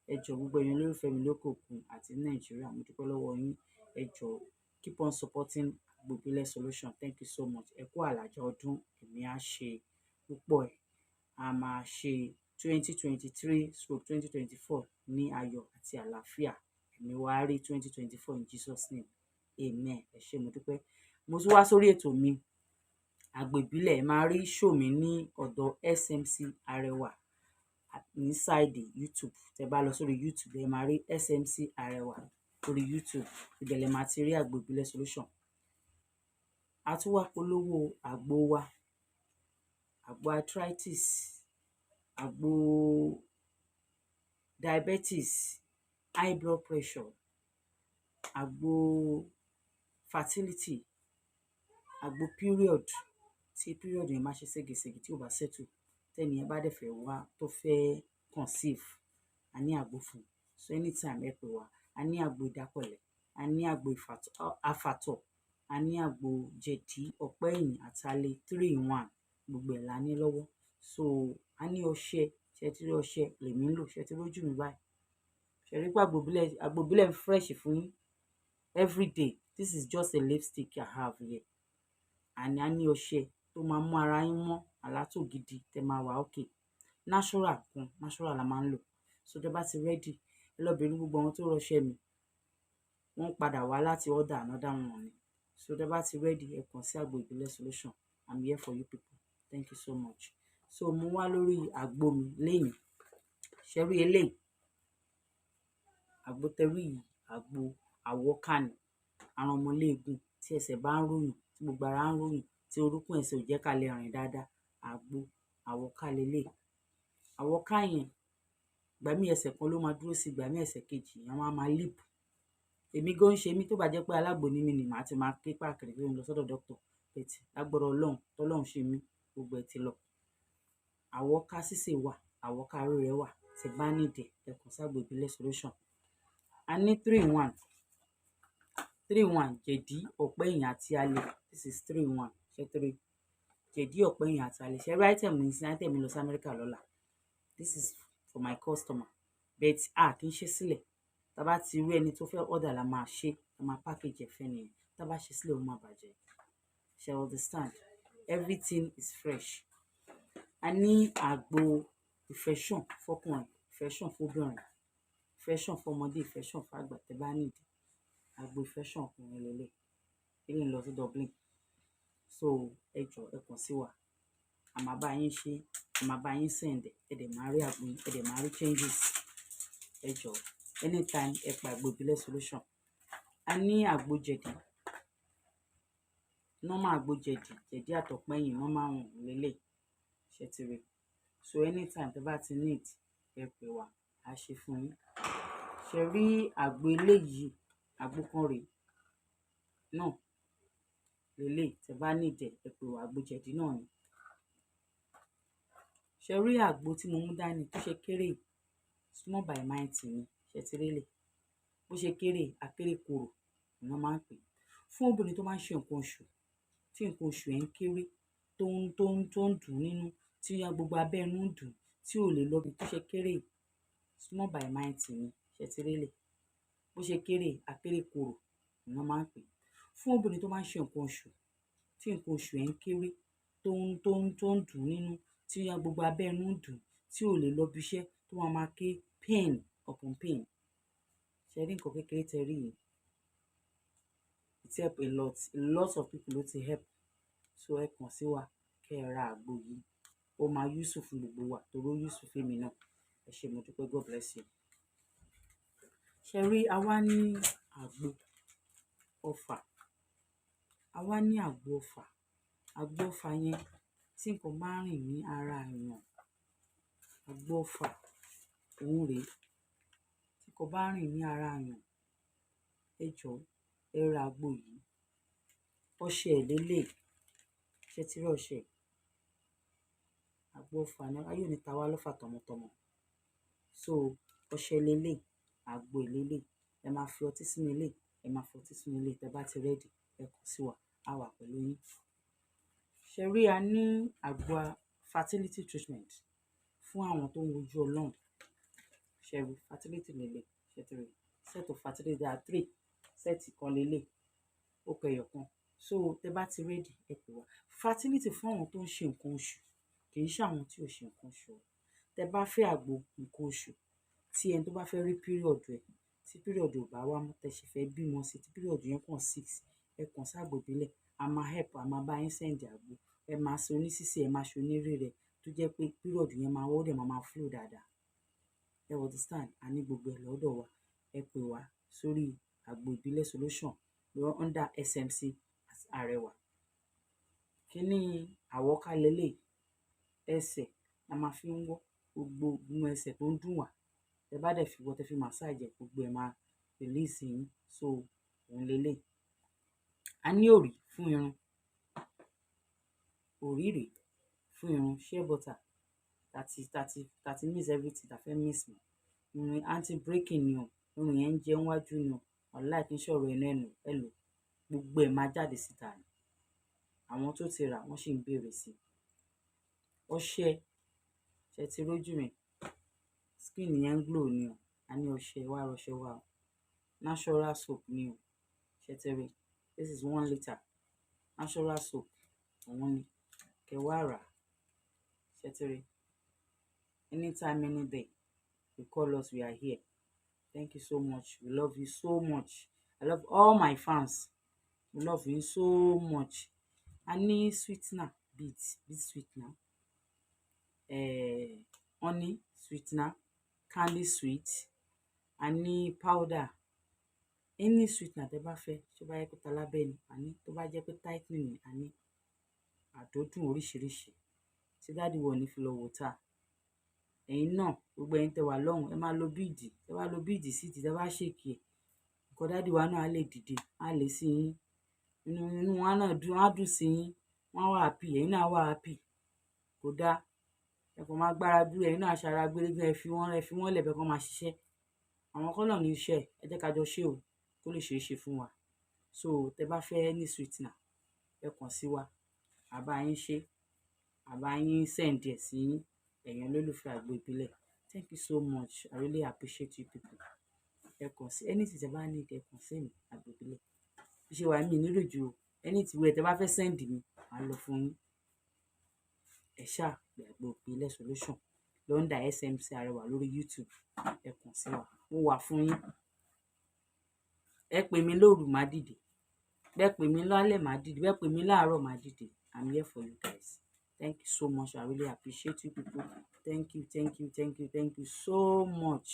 Ẹ jọ̀ọ́ gbogbo ẹ̀yin olólùfẹ́ mi lókè òkun àti Nàìjíríà, mo dúpẹ́ lọ́wọ́ yín. Ẹ jọ̀ọ́ keep on supporting àgbo ìbílẹ̀ solution. Thank you so much. Ẹ kú àlàjá ọdún, èmi á ṣe púpọ̀ ẹ̀. A máa ṣe 2023/2024 ní ayọ̀ àti àlàáfíà. Ẹ èmi wá rí 2024 in Jesus name, amen. Ẹ ṣé mo dúpẹ́. Mo tún wá sórí ètò mi àgbo ìbílẹ̀. Ẹ máa rí show mi ní ọ̀dọ̀ SMC Arẹwà inside YouTube. Tẹ bá lọ sórí YouTube ẹ máa rí SMC Arẹwà lórí YouTube, ibẹ̀ lẹ máa ti rí àgbo ìbílẹ̀ solution. A tún wá polówó àgbo wa, àgbo arthritis, àgbo diabetes, high blood pressure, àgbo fertility, àgbo period, tí period yẹn máa ṣe ségesège tí ò bá settle, tẹ́ni yẹn bá dẹ̀ fẹ́ wá tó fẹ́ conceive, a ní àgbo fún un. So anytime ẹ pè wá, a ní àgbo ìdákọ̀lẹ̀, a ní àgbo afàtọ̀, a ní àgbo jẹ̀dí, ọ̀pẹ́ ẹ̀yìn àtàlẹ̀ 3 in 1, gbogbo ẹ̀ la ní lọ́wọ́. So a ní ọṣẹ, ṣe ti rí ọṣẹ lèmi ń lò, ṣe ti rójú mi báyìí, ṣe rí pé àgbo ìbílẹ̀ ń fresh fún yín everyday. This is just a lipstick I have here. Àní a ní ọṣẹ tó máa mú ara yín mọ́, àlátò gidi, tẹ máa wà okay. Natural la máa ń lò. So tẹ bá ti ready, ẹ lọ bèrè gbogbo àwọn tó rọṣẹ mi, wọ́n padà wá láti order another one ni. So tẹ bá ti ready, ẹ kàn sí àgbo ìbílẹ̀ solution. I'm here for you people. Thank you so much. So mo wá lórí àgbo mi lẹ́yìn. Ṣé rí eléyìí? Àgbo tẹrí yìí, àgbo àwọ̀ká ni, àrùn ọmọléegun, tí ẹsẹ̀ bá ń ròyìn, tí gbogbo ara ń ròyìn, tí orúnkún ẹsẹ̀ ò jẹ́ ká lè rìn dáadáa, àgbo àwọ̀ká leléyìí. Àwọ̀ká yẹn, ìgbà mí ẹsẹ̀ kan ló máa dúró sí, ìgbà mí ẹsẹ̀ kejì yẹn wọ́n á máa leap. Èmi gan ṣe mí, tó bá jẹ́ pé alágbo ni mí ni màá ti máa ké káàkiri pé mo lọ sọ́dọ̀ dókítà. Bẹ́ẹ̀ lágbára Ọlọ́run, tọ́lọ́run ṣe mí, gbogbo ẹ̀ ti lọ. Àwọ̀ká sísè wà, àwọ̀ká rírẹ̀ wà, tí bá nídìí ẹ kàn sí àgbo ìbílẹ̀ solution. A ní 3 in 1, 3 in 1 jẹ̀dí, ọ̀pẹ́ ẹ̀yìn àti alẹ̀. This is 3 in 1. Ṣé 3? Jẹ̀dí, ọ̀pẹ́ ẹ̀yìn àti alẹ̀. Ṣé rí item ní sí item mi lọ sí Amẹ́ríkà lọ́la? This is for my customer. But kì í ṣe sílẹ̀. Tá bá ti rí ẹni tó fẹ́ order la máa ṣe, la máa package ẹ̀ fẹ́ nìyẹn. Tá bá ṣe sílẹ̀ ó máa bàjẹ́. Ṣé understand? Everything is fresh. A ní àgbo infection fọ́kùnrin, infection fóbìnrin, infection fọmọdé, infection fàgbà, tẹ bá nídìí. Àgbo infection ọkùnrin lélẹ̀. Ilé ń lọ sí Dublin. So ẹ jọ̀ọ́ ẹ kàn sí wa. A máa bá yín ṣe, a máa bá yín send ẹ dẹ̀ máa rí àgbo yín, ẹ dẹ̀ máa rí changes. Ẹ jọ̀ọ́ anytime ẹ pa àgbo ìbílẹ̀ solution. A ní àgbo jẹ̀dí, normal àgbo jẹ̀dí àtọ̀pẹ́yìn normal one lélẹ̀. Ṣé ti rí? So anytime tẹ bá ti need ẹ pè wá, a ṣe fún yín. Ṣé rí àgbo eléyìí, àgbo kan rèé náà lélẹ̀, tẹ bá need ẹ pè wá, àgbo jẹ̀dí náà ni. Ṣé rí àgbo tí mo mú dání tó ṣe kéré yìí, small by mighty ni. Ṣé ti rí lè? Bó ṣe kéré, akéré korò ni wọ́n máa ń pè. Fún obìnrin tó máa ń ṣe nǹkan oṣù, tí nǹkan oṣù ẹ̀ ń kéré, tó ń dùn nínú, tí gbogbo abẹ́ inú ń dùn, tí ò lè lọ bí tó ṣe kéré yìí, small by mighty ni. Ṣé ti rí lè? Bó ṣe kéré, akéré korò ni wọ́n máa ń pè. Fún obìnrin tó máa ń ṣe nǹkan oṣù, tí nǹkan oṣù ẹ̀ ń kéré, tó ń dùn nínú, tí gbogbo abẹ́ inú ń dùn, tí ò lè lọ bí iṣẹ́, tó máa ké pain upon pain. Ṣé rí nǹkan kékeré tẹ rí yìí? It help a lot of people ló ti help. So ẹ kàn sí wa, kẹ́ ẹ ra àgbo yìí. Ó máa useful fún gbogbo wa, torí ó useful fún èmi náà. Ẹ ṣé mo dúpẹ́, God bless you. Ṣé rí, a wá ní àgbo ọfà. A wá ní àgbo ọfà. Àgbo ọfà yẹn tí nǹkan bá rìn ní ara èèyàn, àgbo ọfà òun rèé. Tí nǹkan bá rìn ní ara èèyàn, ẹ jọ̀ọ́ ẹ ra àgbo yìí. Ọṣẹ lélẹ̀. Ṣé ti rí ọṣẹ? Àgbo ọfà ni, ayé ò ní ta wá lọ́fà tọmọtọmọ. So ọṣẹ lélẹ̀, àgbo lélẹ̀. Ẹ máa fi ọtí sínú ilé, ẹ máa fi ọtí sínú ilé. Tẹ bá ti ready, ẹ kàn sí wa, a wà pẹ̀lú yín. Ṣé rí, a ní àgbo fertility treatment fún àwọn tó ń wojú Ọlọ́run. Ṣé rí, fertility lélẹ̀. Ṣé ti rí? Set of fertility, there are 3. Set kan lélẹ̀, ó kọ ẹyọ kan. So tẹ bá ti ready, ẹ pè wá. Fertility fún àwọn tó ń ṣe nǹkan oṣù, kì í ṣe àwọn tí ò ṣe nǹkan oṣù. Tẹ bá fẹ́ àgbo nǹkan oṣù, tí ẹni tó bá fẹ́ rí period ẹ̀, tí period ò bá wá mọ́ tẹ́ ṣe fẹ́ bímọ sí tí period yẹn kàn 6 ẹ kàn ságbo ìbílẹ̀ a máa help a máa bá yín send àgbo ẹ máa ṣe oníṣíṣe ẹ máa ṣe onírèrè tó jẹ́ pé period yẹn máa wọ́ọ̀dẹ̀ máa flow dáadáa ẹ understand a ní gbogbo ẹ̀ lọ́dọ̀ wa ẹ pè wá sórí àgbo ìbílẹ̀ solution lọ under SMC Arẹwà kíní àwọ̀kálẹ̀ lè ẹsẹ̀ la máa fi ń wọ́ gbogbo ẹsẹ̀ tó ń dùn wá ẹ bá dẹ̀ fi wọ́ tẹ́ fi massage gbogbo ẹ̀ máa release yín so òun lélẹ̀ a ní òrí fún irun òrí rè fún irun shea butter tàti miss everything tá fẹ́ miss mọ́ irun anti breaking ni o irun yẹn ń jẹ wájú ni o ọ̀la kì í ṣọ̀rọ̀ ẹnu ẹ lò gbogbo ẹ̀ máa jáde síta ni àwọn tó ti rà wọ́n sì ń béèrè sí ọṣẹ ṣe ti rójú mi skin yẹn ń glow ni o a ní ọṣẹ wá rọṣẹ wá o natural soap ni o ṣe ti rí this is 1 litre natural soap òun ni kẹ wá rà ṣe ti rí anytime any day you call us we are here thank you so much we love you so much I love all my fans we love you so much a ní sweetener beet sweetener honey sweetener candy sweet a ní powder any sweetener tẹ́ bá fẹ́ tó bá yẹ pé talábẹ́ ni a ní tó bá jẹ́ pé tightening ni a ní àdódùn oríṣiríṣi tí dáàdi wọ̀ ní fi lọ wò ta ẹ̀yin náà gbogbo ẹ̀yin tẹ́ wà lọ́hùn ẹ máa lo bíìdì tẹ́ bá lo bíìdì sí ti tẹ́ bá ṣèkì ẹ̀ nǹkan dáàdi wa náà á lè dìde á lè sí yín inú wọn náà á dùn sí yín wọn wà happy ẹ̀yin náà wà happy kò dáa ẹ kò máa gbára dúró ẹ̀yin náà aṣara gbérégbé ẹ fi wọ́n lẹ̀ bẹ́ẹ̀ kọ́ máa ṣiṣẹ́ àwọn kan náà ní iṣẹ́ ẹ jẹ́ ká jọ ṣe o kó lè ṣeé ṣe fún wa so tẹ́ bá fẹ́ ní sweetener ẹ kàn sí wa àbá yín ṣe àbá yín send ẹ̀ sí ẹ̀yin olólùfẹ́ àgbo ìbílẹ̀ thank you so much I really appreciate you people ẹ kàn sí anything tẹ́ bá ní ẹ kàn sí mi àgbo ìbílẹ̀ bí ṣe wà mí nílò ju anything wẹ̀ tẹ́ bá fẹ́ send mi màá lọ fún yín ẹ ṣáà pé àgbo ìbílẹ̀ solution lọ́ndà SMC Arẹwà lórí YouTube ẹ kàn sí wa mo wà fún yín ẹ pè mí lóru má dìde bẹ́ẹ̀ pè mí lálẹ́ má dìde bẹ́ẹ̀ pè mí láàárọ̀ má dìde I'm here for you guys thank you so much I really appreciate you people thank you so much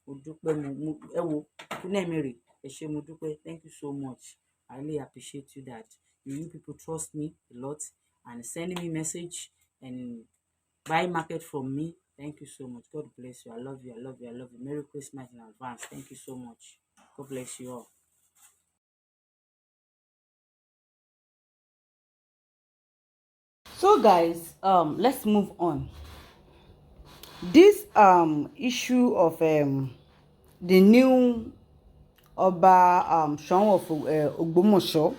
mo dúpẹ́ mo ẹ wo kúnẹ̀ mi rè ẹ ṣé mo dúpẹ́ thank you so much I really appreciate you that you people trust me a lot and sending me message and buy market from me thank you so much God bless you I love you Merry Christmas in advance thank you so much God bless you all. So guys, let's move on. This issue of the new Oba Seun of Ogbomosho,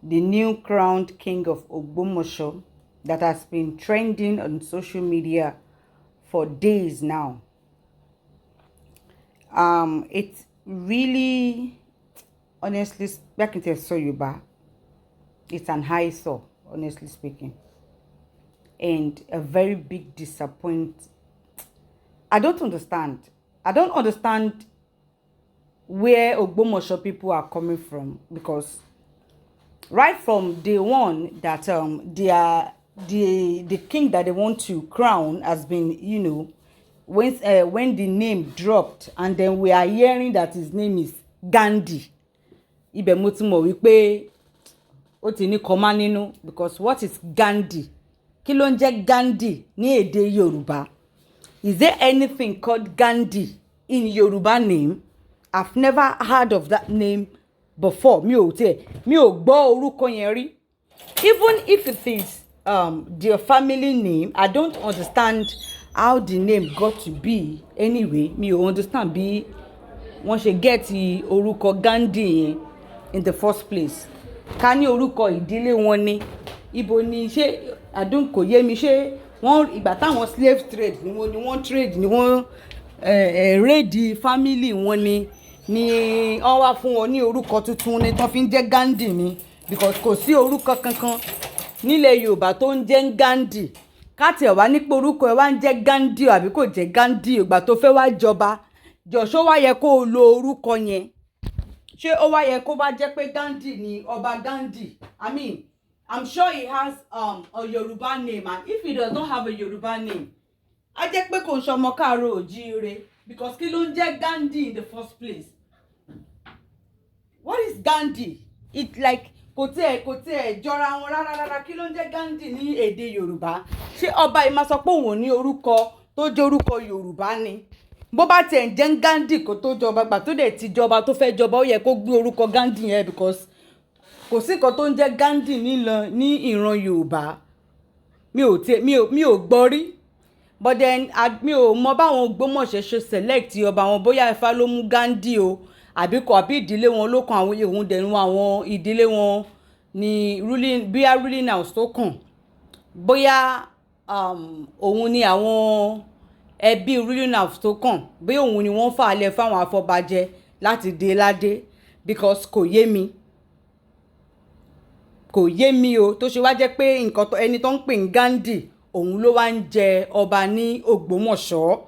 the new crowned king of Ogbomosho, that has been trending on social media for days now. It's really, honestly, back in Yoruba, it's an eyesore, honestly speaking, and a very big disappointment. I don't understand where Ogbomosho people are coming from, because right from day one that the king that they want to crown has been, you know, when the name dropped, and then we are hearing that his name is Gandhi. Ibẹ̀ mo ti mọ̀ wípé ó ti ní kọ́má nínú, because what is Gandhi? Kí ló ń jẹ́ Gandhi ní èdè Yorùbá? Is there anything called Gandhi in Yoruba name? I've never heard of that name before. Mi ò gbọ́ orúkọ yẹn rí. Even if it is their family name, I don't understand how the name got to be. Anyway, mi ò understand bí wọ́n ṣe get orúkọ Gandhi yẹn in the first place. Ká ní orúkọ ìdílé wọn ni. Ibo ni ṣé àdún kò yé mi, ṣé wọ́n ìgbà táwọn slave trade ni wọ́n trade ni wọ́n raid family wọn ni wọ́n wá fún wọn ní orúkọ tuntun ni tó fi ń jẹ́ Gandhi ni, because kò sí orúkọ kankan nílẹ̀ Yorùbá tó ń jẹ́ Gandhi. Káti ẹ̀ wá ní pé orúkọ ẹ̀ wá ń jẹ́ Gandhi àbí kò jẹ́ Gandhi ìgbà tó fẹ́ wá jọba jọ̀ṣọ́ wá yẹ kó o lo orúkọ yẹn ṣé ó wá yẹ kó bá jẹ́ pé Gandhi ni ọba Gandhi. I mean, I'm sure he has a Yoruba name, and if he does not have a Yoruba name, á jẹ́ pé kò ń ṣọmọ káàárọ̀ oòjíire, because kí ló ń jẹ́ Gandhi in the first place? What is Gandhi? It's like kò tiẹ̀ jọra wọn rárá. Kí ló ń jẹ́ Gandhi ní èdè Yorùbá? Ṣé ọba yìí máa sọ pé òun ní orúkọ tó jẹ́ orúkọ Yorùbá ni? Bó bá tiẹ̀ ń jẹ́ Gandhi kó tó jọba, gbà tó dẹ̀ ti jọba tó fẹ́ jọba, ó yẹ kó gbé orúkọ Gandhi yẹn, because kò sí nǹkan tó ń jẹ́ Gandhi ní ìran Yorùbá. Mi ò gbọ́ rí. But then mi ò mọ báwọn Ògbómọ̀ṣọ́ ṣe select ọba wọn, bóyá Ifá ló mú Gandhi o àbí ìdílé wọn ló kàn àwọn ohun dẹ̀nu àwọn ìdílé wọn ni ruling house tó kàn, bóyá òun ni àwọn ẹbí ruling house tó kàn, bóyá òun ni wọ́n fà á lẹ̀ fáwọn afọbajẹ láti dé ládé, because kò yé mi o tó ṣe wá jẹ́ pé ẹni tó ń pè ní Gandhi òun ló wá ń jẹ ọba ní Ògbómọ̀ṣọ́.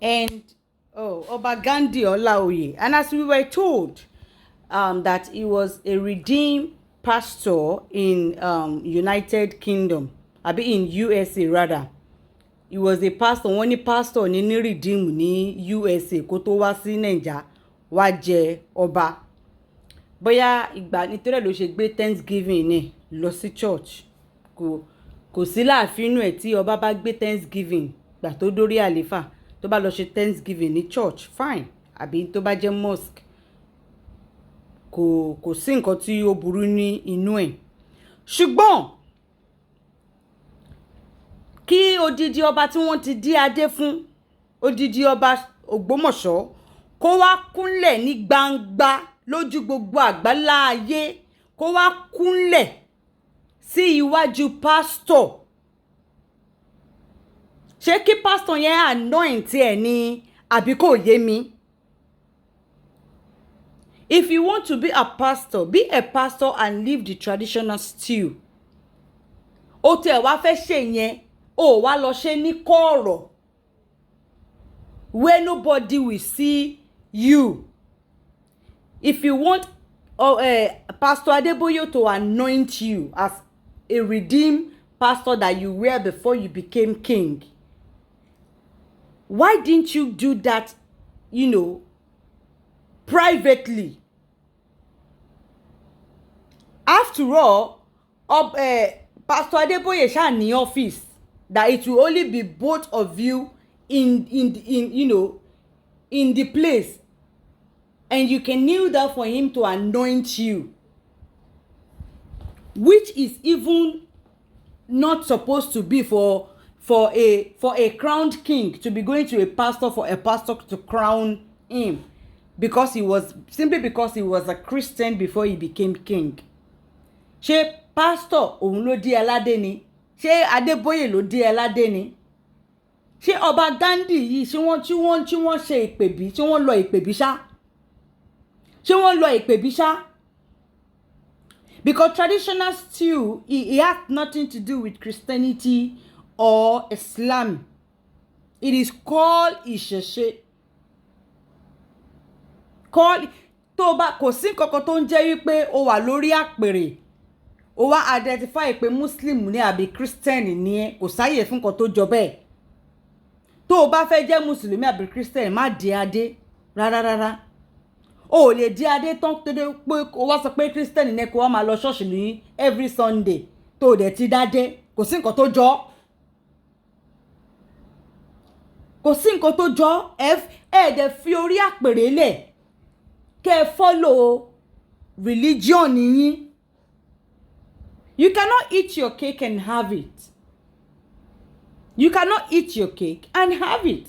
And Ọba Gandhi Olaoye, and as we were told that he was a redeemed pastor in United Kingdom, in USA rather. He was a pastor, wọ́n ní pastor ní redeem ní USA kó tó wá sí Naija wá jẹ ọba. Bóyá ìgbà nítorí ẹ̀ ló ṣe gbé Thanksgiving ní lọ sí church. Kò sí láàfin inú ẹ̀ tí ọba bá gbé Thanksgiving gbà tó dórí àléfà tó bá lọ ṣe Thanksgiving ní church, fine, àbí tó bá jẹ́ mosque, kò sí nǹkan tí ó burú ní inú ẹ̀. Ṣùgbọ́n kí odidi ọba tí wọ́n ti dí adé fún, odidi ọba Ògbómọ̀ṣọ́, kó wá kúnlẹ̀ ní gbangba lójú gbogbo àgbálá ayé, kó wá kúnlẹ̀ sí iwájú pásítọ̀. Ṣé kí pásítọ̀ yẹn anoint ẹ̀ ni àbí kò yé mi? If you want to be a pastor and live the traditional stew. Ó tẹ̀ wá fẹ́ ṣe yẹn, ó wá lọ ṣe ní kọ̀rọ̀ where nobody will see you. If you want Pastor Adeboye to anoint you as a redeemed pastor that you were before you became king, why didn't you do that, privately? After all, Pastor Adeboye ṣá ní office that it will only be both of you in the place, and you can kneel down for him to anoint you, which is even not supposed to be for a crowned king to be going to a pastor for a pastor to crown him, because he was a Christian before he became king. Ṣé pastor òun ló dí aládé ni? Ṣé Adébóyè ló dí aládé ni? Ṣé ọba Gandhi yìí tí wọ́n ṣe ìpèbí, tí wọ́n lọ ìpèbí ṣá? Ṣé wọ́n lọ ìpèbí ṣá? Because traditional stew, it has nothing to do with Christianity or Islam. It is called ìṣẹ̀ṣe. Kò sí nǹkan tó ń jẹ́ wípé o wà lórí àpèrè, o wá identify pé Muslim ní àbí Christian ní ẹ, kò sáyè fún nǹkan tó jọ bẹ́ẹ̀. Tó o bá fẹ́ jẹ́ Mùsùlùmí àbí Christian, má dé adé rárá. O lè dé adé tán tó dé pé o wá sọ pé Christian ní ẹ kó wá máa lọ ṣọ́ọ̀ṣì ní every Sunday tó o dẹ̀ ti dádé. Kò sí nǹkan tó jọ. Kò sí nǹkan tó jọ. Dẹ̀ fi orí àpèrè lẹ̀ kẹ́ follow religion yín. You cannot eat your cake and have it. You cannot eat your cake and have it.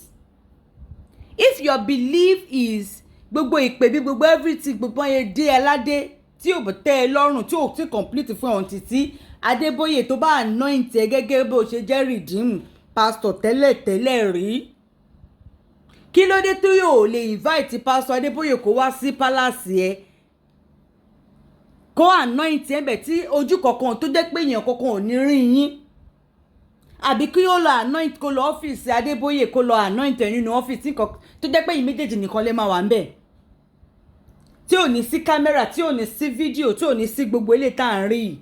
If your belief is gbogbo ìpèbí, gbogbo everything, gbogbo yẹn dé aládé tí ò bọ̀ tẹ́ ẹ lọ́rùn, tí ò tí complete fún ọ̀hún títí Adébóyè tó bá anoint ẹ gẹ́gẹ́ bó ṣe jẹ́ redeem pastor tẹ́lẹ̀ rí. Kí ló dé tó yóò lè invite pastor Adébóyè kó wá sí palace ẹ, kó anoint ẹ bẹ̀ tí ojú kankan tó jẹ́ pé èèyàn kankan ò ní rí yín. àbí kí ó lọ anoint kó lọ ọ́fíìsì Adébóyè kó lọ anoint ẹ̀ nínú ọ́fíìsì nǹkan tó jẹ́ pé ìméjèèjì nìkan lè máa wà ń bẹ̀ tí ò ní sí kámẹ́rà tí ò ní sí fídíò tí ò ní sí gbogbo eléyìí tá à ń rí yìí.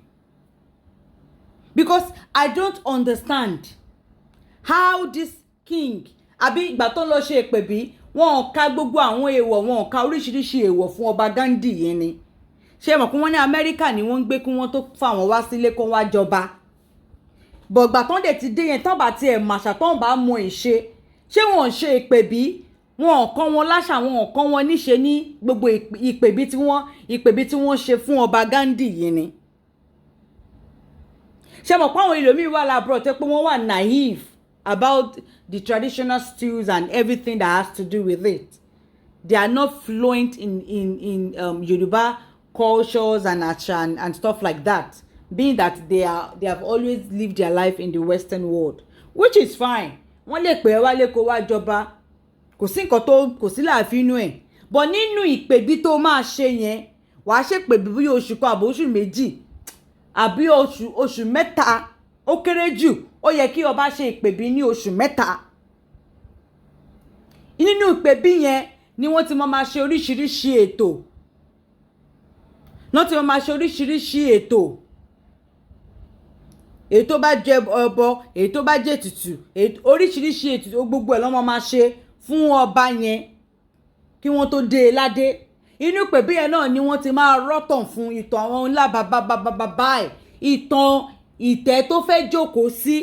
Because I don't understand how this king àbí ìgbà tó lọ ṣe ìpèbí wọn ò ka gbogbo àwọn èèwọ̀ wọn ò ka oríṣiríṣi èèwọ̀ fún ọba Gandhi yẹn ni ṣé mọ̀ pé wọ́n ní Amẹ́ríkà ni wọ́n ń gbé kí wọ́n tó fà wọ́n wá sílé kó wá jọba bọ̀gbà tán dẹ̀ ti dé yẹn tán bá tiẹ̀ màṣà tán bá mọ ìṣe ṣé wọn ò ṣe ìpèbí wọn ò kọ́ wọn láṣà wọn ò kọ́ wọn níṣe ní gbogbo ìpèbí tí wọ́n ṣe fún ọba Gandhi yìí ni ṣé mọ̀ pé àwọn ìlòmíì wà láàbúrò tẹ́ pé wọ́n wà naive about the traditional stews and everything that has to do with it. They are not fluent in Yoruba cultures and stuff like that, being that they have always lived their life in the Western world, which is fine. Wọ́n lè pè é wálé kó wá jọba kò sí nǹkan tó kò sí láàfin inú ẹ̀ but nínú ìpèbí tó máa ṣe yẹn wàá ṣèpèbí bí oṣù kan àbí oṣù méjì àbí oṣù mẹ́ta ó kéré jù ó yẹ kí ọba ṣe ìpèbí ní oṣù mẹ́ta nínú ìpèbí yẹn ni wọ́n ti máa ṣe oríṣiríṣi ètò èyí tó bá jẹ ọbọ èyí tó bá jẹ ètùtù oríṣiríṣi ètùtù gbogbo ẹ̀ lọ́mọ máa ṣe fún ọba yẹn kí wọ́n tó dé e ládé inú ìpèbí yẹn náà ni wọ́n ti máa rọ́tàn fún ìtàn àwọn ńlá bàbá ẹ̀ ìtàn ìtẹ́ tó fẹ́ jókòó sí.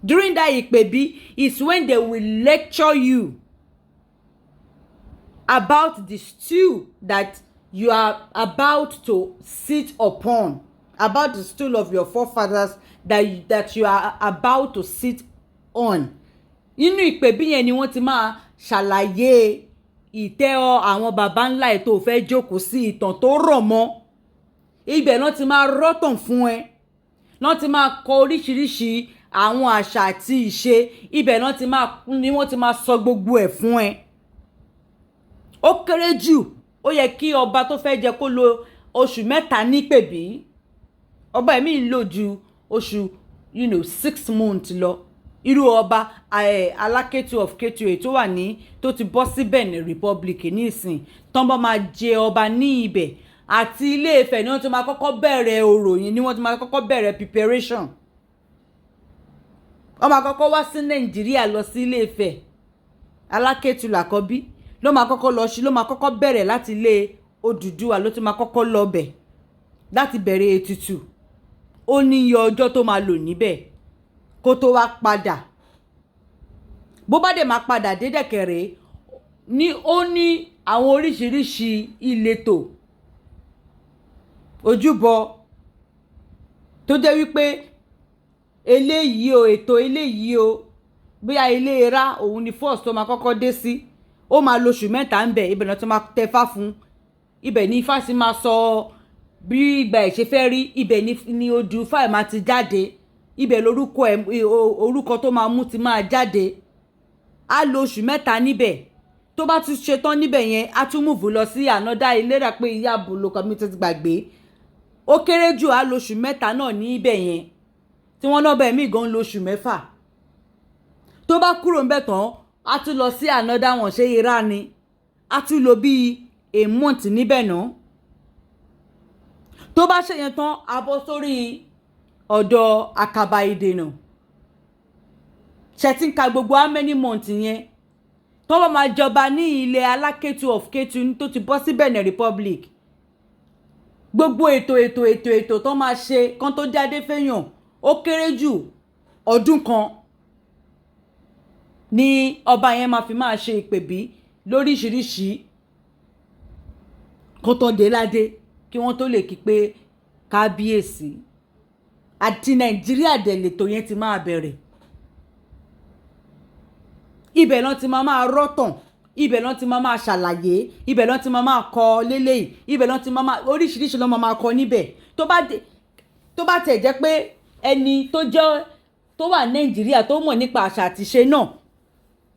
During that ìpèbí is when they will lecture you about the stew that you are about to sit upon, about the stool of your forefathers that you are about to sit on. Inú ìpèbí yẹn ni wọ́n ti máa ṣàlàyé ìtẹ́ àwọn baba ńlá ẹ̀ tó fẹ́ jókòó sí ìtàn tó rọ̀ mọ́. Ibẹ̀ náà ti máa rọ́tàn fún ẹ. Náà ti máa kọ oríṣiríṣi àwọn àṣà àti ìṣe. Ibẹ̀ náà ni wọ́n ti máa sọ gbogbo ẹ̀ fún ẹ. Ó kéré jù ó yẹ kí ọba tó fẹ́ jẹ kó lo oṣù mẹ́ta nípèbí. Ọba ẹ̀mí ń lò ju oṣù 6 months lọ. Irú ọba Alákétu of Kétu èyí tó wà ní tó ti bọ́ sí Benin Republic nísìn tán bá máa jẹ ọba ní ibẹ̀ àti Ilé Ifẹ̀ ni wọ́n ti máa kọ́kọ́ bẹ̀rẹ̀ orò yìí ni wọ́n ti máa kọ́kọ́ bẹ̀rẹ̀ preparation. Wọ́n máa kọ́kọ́ wá sí Nàìjíríà lọ sí Ilé Ifẹ̀ Alákétu làkọ́bí ló máa kọ́kọ́ lọ sí ló máa kọ́kọ́ bẹ̀rẹ̀ láti ilé Odùduwà ló ti máa kọ́kọ́ lọ bẹ̀ láti bẹ̀rẹ̀ ètùtù ó ní iye ọjọ́ tó máa lò níbẹ̀ kó tó wá padà bó bá dé máa padà dé dẹ̀kẹ̀rẹ́ ní ó ní àwọn oríṣiríṣi ìletò ojúbọ tó jẹ́ wípé eléyìí o ètò eléyìí o bóyá ilé Era òun ni first tó máa kọ́kọ́ dé sí ó máa lo oṣù mẹ́ta ń bẹ̀ ibẹ̀ náà tó máa tẹfá fún ibẹ̀ ní Ifá sì máa sọ bí ìgbà ẹ̀ ṣe fẹ́ rí ibẹ̀ ni odù Ifá ẹ̀ máa ti jáde ibẹ̀ orúkọ tó máa mú ti máa jáde á lo oṣù mẹ́ta níbẹ̀ tó bá tún ṣe tán níbẹ̀ yẹn á tún múùfù lọ sí ànádá ìlera pé ìyá àbúlò community ti gbàgbé ó kéré jù á lo oṣù mẹ́ta náà ní ibẹ̀ yẹn tí wọ́n náà bẹ̀ mí gan lo oṣù mẹ́fà tó bá kúrò ńbẹ̀ tán á tún lọ sí ànádá wọn ṣe Era ni á tún lò bíi a month níbẹ̀ náà tó bá ṣe yẹn tán á bọ́ sórí ọ̀dọ̀ àkàbà ìdènà ṣe ti ń ka gbogbo how many months yẹn tó bá máa jọba ní ilẹ̀ Alákétu of Kétu tó ti bọ́ sí Benin Republic gbogbo ètò tó máa ṣe kán tó jáde fẹ́yàn ó kéré jù ọdún kan ni ọba yẹn máa fi máa ṣe ìpèbí lóríṣiríṣi kó tó dé ládé kí wọ́n tó lè kí pé kábíyèsí àti Nàìjíríà dẹ̀ lètò yẹn ti máa bẹ̀rẹ̀ ibẹ̀ náà ti máa rọ́tàn ibẹ̀ náà ti máa ṣàlàyé ibẹ̀ náà ti máa kọ lélẹ́yìí ibẹ̀ náà ti máa oríṣiríṣi ló máa kọ níbẹ̀ tó bá tẹ̀ jẹ́ pé ẹni tó wà Nàìjíríà tó mọ̀ nípa àṣà àti ìṣe náà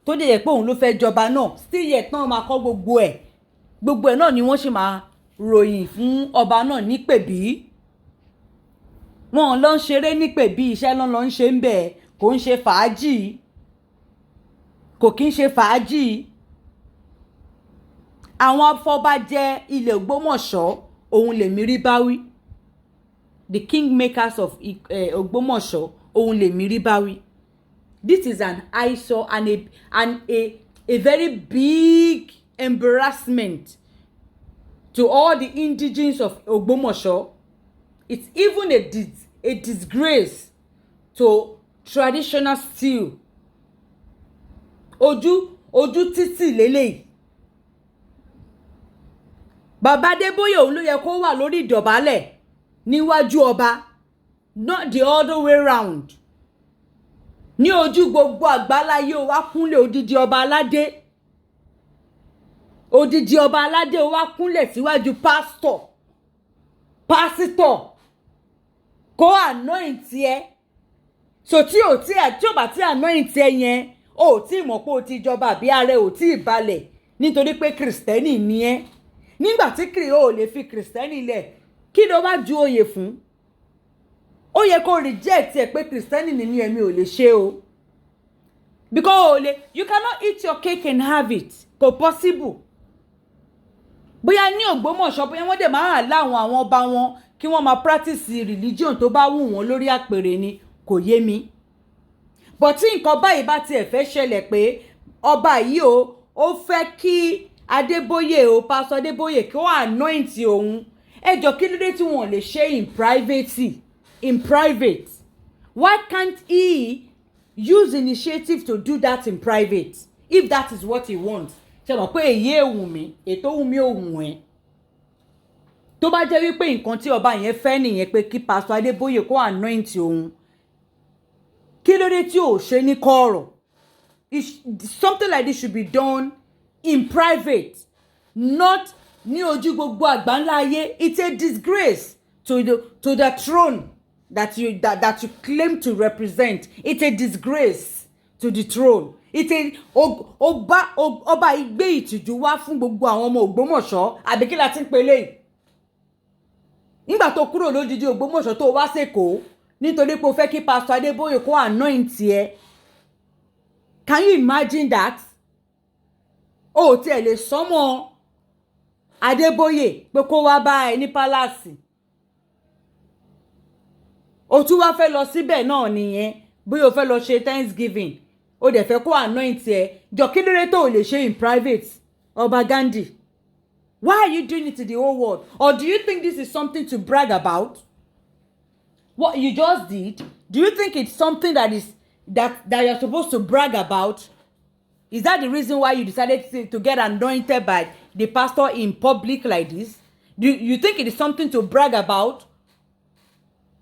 tó dẹ̀ jẹ́ pé òun ló fẹ́ jọba náà still yet náà máa kọ gbogbo ẹ̀ náà ni wọ́n sì máa ròyìn fún ọba náà nípèbí wọn lọ ń ṣeré nípè bí iṣẹ́ lọ́n lọ ń ṣe ń bẹ̀, kò ń ṣe fàájì, kò kí ń ṣe fàájì. Àwọn afọbajẹ ilẹ̀ Ògbómọ̀ṣọ́ òun lèmi rí báwí, the kingmakers of Ogbomosho òun lèmi rí báwí. This is an eyesore and a very big embarrassment to all the indigenes of Ogbomosho. It's even a disgrace to traditional steel. Ojú títì lélẹ́yìí. Bàbá Adébóyè òun ló yẹ kó wà lórí ìdọ̀bálẹ̀ níwájú ọba, not the other way round. Ní ojú gbogbo àgbáláyé ó wá kúnlẹ̀ odidi ọba aládé. Odidi ọba aládé ó wá kúnlẹ̀ síwájú pásítọ̀ kó anoint ẹ. So tí ò bá tí anoint ẹ yẹn, ó tí mọ̀ pé ó ti jọba àbí ààrẹ ò tí balẹ̀ nítorí pé Kristẹni ni ẹ́. Nígbà tí ó lè fi Kristẹni lẹ̀, kí ló wá ju oyè fún? Ó yẹ kó reject ẹ pé Kristẹni ni èmi ò lè ṣe o. Because you cannot eat your cake and have it. Kò possible. Bóyá ní Ògbómọ̀ṣọ́ bóyá wọ́n dẹ̀ máa láwọn àwọn ọba wọn kí wọ́n máa practice religion tó bá wù wọ́n lórí àpèrè ni, kò yé mi. But tí nǹkan báyìí bá tiẹ̀ fẹ́ ṣẹlẹ̀ pé ọba yìí ó fẹ́ kí Adébóyè Pastor Adébóyè kí wọ́n anoint òun, ẹ jọ̀ọ́ kí ló dé tí wọ́n lè ṣe in private? Why can't he use initiative to do that in private if that is what he wants? Ṣé mọ̀ pé èyí èwù mi, ètò wù mí òun ẹ̀. Tó bá jẹ́ wípé nǹkan tí ọba yẹn fẹ́ nìyẹn pé kí Pastor Adébóyè kó anoint òun, kí ló dé tí ò ṣe ní kọ̀rọ̀? Something like this should be done in private, not ní ojú gbogbo àgbáńlá ayé. It's a disgrace to the throne that you claim to represent. It's a disgrace to the throne. Ọba ìgbé ìtìjú wá fún gbogbo àwọn ọmọ Ògbómọ̀ṣọ́ àbí kí la ti ń pè léyìí. Nígbà tó kúrò lódidi Ògbómọ̀ṣọ́ tó wá s'Èkó nítorí pé ó fẹ́ kí Pastor Adébóyè kó anoint ẹ. Can you imagine that? Ó tiẹ̀ lè sọmọ Adébóyè pé kó wá bá ẹ ní palace. Ó tún wá fẹ́ lọ síbẹ̀ náà nìyẹn, bóyá ó fẹ́ lọ ṣe Thanksgiving, ó dẹ̀ fẹ́ kó anoint ẹ. Jọ̀ọ́ kí ló dé tó lè ṣe in private, Ọba Gandhi? Why are you doing it to the whole world? Or do you think this is something to brag about? What you just did, do you think it's something that you're supposed to brag about? Is that the reason why you decided to get anointed by the pastor in public like this? Do you think it is something to brag about?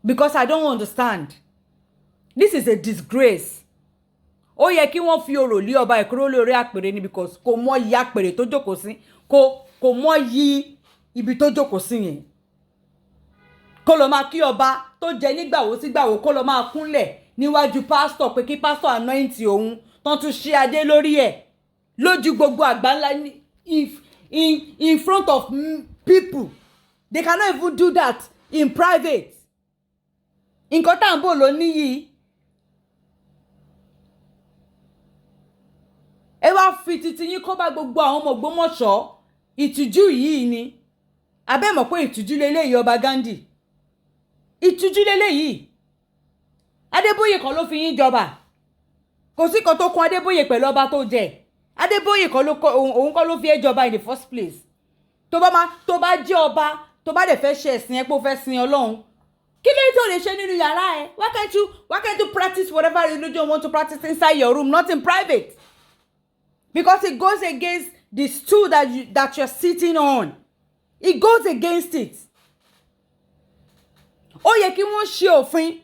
Because I don't understand. This is a disgrace. Ó yẹ kí wọ́n fi orò lé ọba ìkúrò lórí àpèrè ni, because kò mọ yí àpèrè tó jókòó sí, kò mọ yí ibi tó jókòó sí yẹn. Kó lọ máa kí ọba tó jẹ nígbàwó sígbàwó, kó lọ máa kúnlẹ̀ níwájú pastor pé kí pastor anoint òun, tán tún ṣe adé lórí ẹ̀ lójú gbogbo àgbáńlá in front of people. They cannot even do that in private. Nǹkan tá à ń bò ló níyì. Ẹ wá fi titi yín kó bá gbogbo àwọn ọmọ Ògbómọ̀ṣọ́. Ìtìjú yìí ni. Abẹ́ mọ̀ pé ìtìjú leléyìí Ọba Gandhi. Ìtìjú leléyìí. Adébóyè kan ló fi yín jọba. Kò sí kan tó kún Adébóyè pẹ̀lú ọba tó jẹ. Adébóyè kan òun kọ́ ló fi ẹ́ jọba in the first place. Tó bá jẹ́ ọba, tó bá dẹ̀ fẹ́ ṣe ẹ̀sìn ẹ pé ó fẹ́ sin Ọlọ́run, kí ló tó lè ṣe nínú yàrá ẹ? Why can't you practice whatever religion you want to practice inside your room, not in private? Because it goes against the stool that you're sitting on. It goes against it. Ó yẹ kí wọ́n ṣe òfin.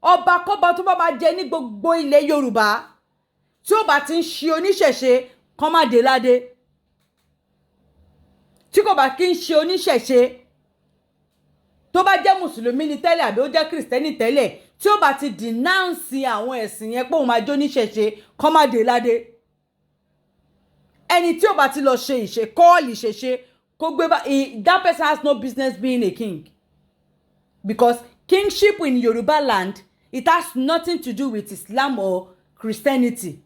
Ọba kọ́ba tó bá máa jẹ ní gbogbo ilẹ̀ Yorùbá, tí ó bá ti ń ṣe oníṣẹ̀ṣe, kán má dé ládé. Tí kò bá kí ń ṣe oníṣẹ̀ṣe, tó bá jẹ́ Mùsùlùmí ni tẹ́lẹ̀ àbí ó jẹ́ Kristẹni tẹ́lẹ̀, tí ó bá ti denounce àwọn ẹ̀sìn yẹn pé òun máa jó oníṣẹ̀ṣe, kán má dé ládé. Ẹni tí ó bá ti lọ ṣe ìṣe kó gbé bá, that person has no business being a king. because kingship in Yoruba land, it has nothing to do with Islam or Christianity.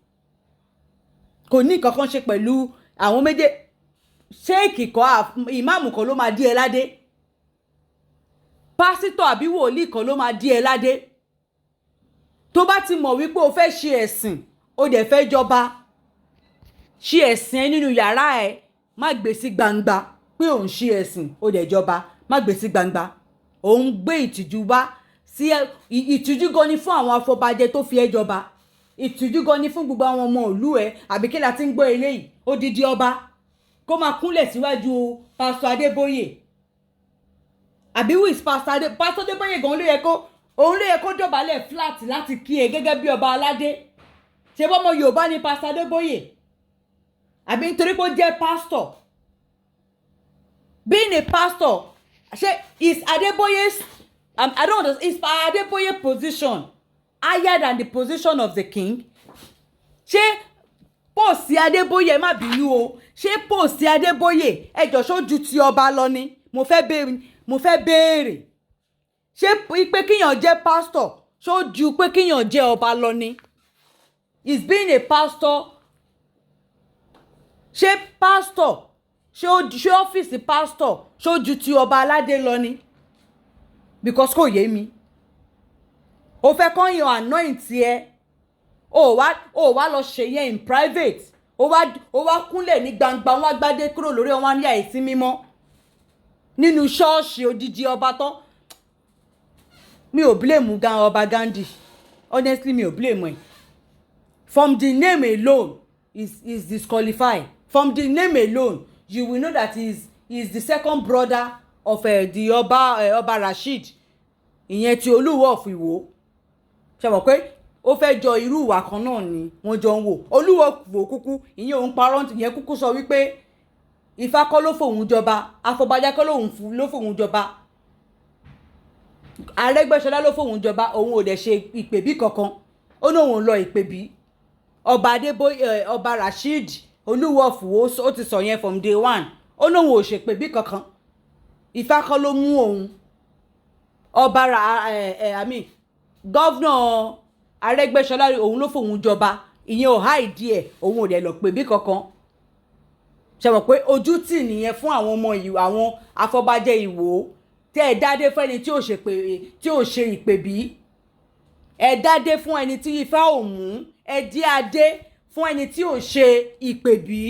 Kò ní kankan ṣe pẹ̀lú àwọn méje sheikh kọ́ ìmáàmù kan ló máa dí ẹ ládé, pásítọ̀ àbí wòlíì kan ló máa dí ẹ ládé. Tó bá ti mọ̀ wípé o fẹ́ ṣe ẹ̀sìn, o dẹ̀ fẹ́ jọba, ṣe ẹ̀sìn ẹ nínú yàrá ẹ, má gbé sí gbangba pé òun ṣe ẹ̀sìn o dẹ̀ jọba, má gbé sí gbangba. Òun gbé ìtìjú wá sí ìtìjú gan ni fún àwọn afọbajẹ tó fi ẹ́ jọba, ìtìjú gan ni fún gbogbo àwọn ọmọ ìlú ẹ, àbí kí la ti ń gbọ́ eléyìí, odidi ọba kó máa kúnlẹ̀ síwájú pásítọ̀ Adébóyè, àbí who is pásítọ̀ Adébóyè gan òun ló yẹ kó dọ̀bálẹ̀ flat láti kí ẹ gẹ́gẹ́ bí ọba aládé. Ṣé bọ́mọ Yorùbá ni pásítọ̀ Adébóyè? Àbí nítorí pé ó jẹ́ pásítọ̀? Being a pastor, is Adeboye's I don't understand, is Adeboye position higher than the position of the king? Ṣé póòsì Adébóyè, má bínú o, ṣé póòsì Adébóyè ẹjọ́ ṣó ju ti ọba lọ ni? Mo fẹ́ béèrè. Ṣé pé kíyàn jẹ́ pastor ṣó ju pé kíyàn jẹ́ ọba lọ ni? Is being a pastor, ṣé pastor ṣé ọ́fíìsì pastor ṣó ju ti ọba aládé lọ ni? Because kò yé mi. O fẹ́ kọ́ yan anoint ẹ, o wá lọ ṣe yẹn in private, o wá kúnlẹ̀ ní gbangba, wọn gbádé kúrò lórí wọn ní àìsí mímọ́ nínú ṣọ́ọ̀ṣì odidi ọba tán. Mi ò blame ọba Gandhi, honestly mi ò blame ẹ. From the name alone is disqualified. From the name alone you will know that he is the second brother of the ọba Rasheed, ìyẹn ti Olúwo of Ìwó. Ṣé mọ̀ pé ó fẹ́ jọ irú ìwà kan náà ni wọ́n jọ ń wò. Olúwo wò kúkú, ìyẹn òun parọ́, ìyẹn kúkú sọ wípé Ifá kọ́ ló fòun jọba, Afọbajẹ kọ́ ló fòun jọba, Arẹ́gbẹ́ṣọlá ló fòun jọba, òun ò dẹ̀ ṣe ìpèbí kankan. Ó ní òun lọ ìpèbí. Ọba Adébóyè, ọba Rasheed Olúwo of Ìwó, ó ti sọ yẹn from day one. Ó ní òun ò ṣèpèbí kankan. Ifá kọ́ ló mú òun. Ọba gọ́vnà Arẹ́gbẹ́ṣọlá òun ló fòun jọba, ìyẹn ò háìdí ẹ̀, òun ò dẹ̀ lọ pèbí kankan. Ṣé mọ̀ pé ojú tì nìyẹn fún àwọn ọmọ ìwò, àwọn afọbajẹ Ìwó. Tẹ́ ẹ dádé fún ẹni tí ò ṣe ìpèbí, ẹ dádé fún ẹni tí Ifá ò mú, ẹ dí adé fún ẹni tí ò ṣe ìpèbí.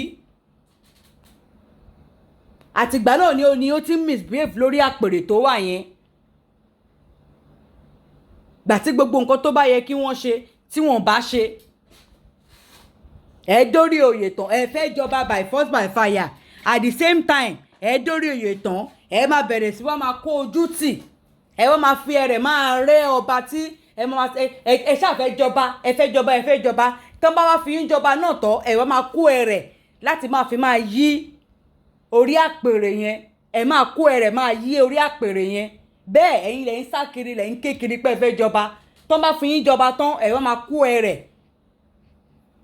Àtìgbà náà ni ó ti misbehave lórí àpèrè tó wà yẹn. Gbà tí gbogbo nǹkan tó bá yẹ kí wọ́n ṣe tí wọ́n bá ṣe, ẹ dórí oyè tán, ẹ fẹ́ jọba by force by fire. At the same time ẹ dórí oyè tán, ẹ máa bẹ̀rẹ̀ sí wá máa kó ojú tì, ẹ wá máa fi ẹrẹ̀ máa rẹ́ ọba tí ẹ ṣáà fẹ́ jọba, ẹ fẹ́ jọba. Tán bá wá fi yín jọba náà tán, ẹ wá máa kó ẹrẹ̀ láti máa fi máa yí orí àpèrè yẹn, ẹ máa kó ẹrẹ̀ máa yí orí àpèrè yẹn. Bẹ́ẹ̀ ẹ̀yin lẹ̀ ń sá kiri, lẹ̀ ń ké kiri pé ẹ fẹ́ jọba. Tán bá fi yín jọba tán, ẹ wá máa kó ẹrẹ̀,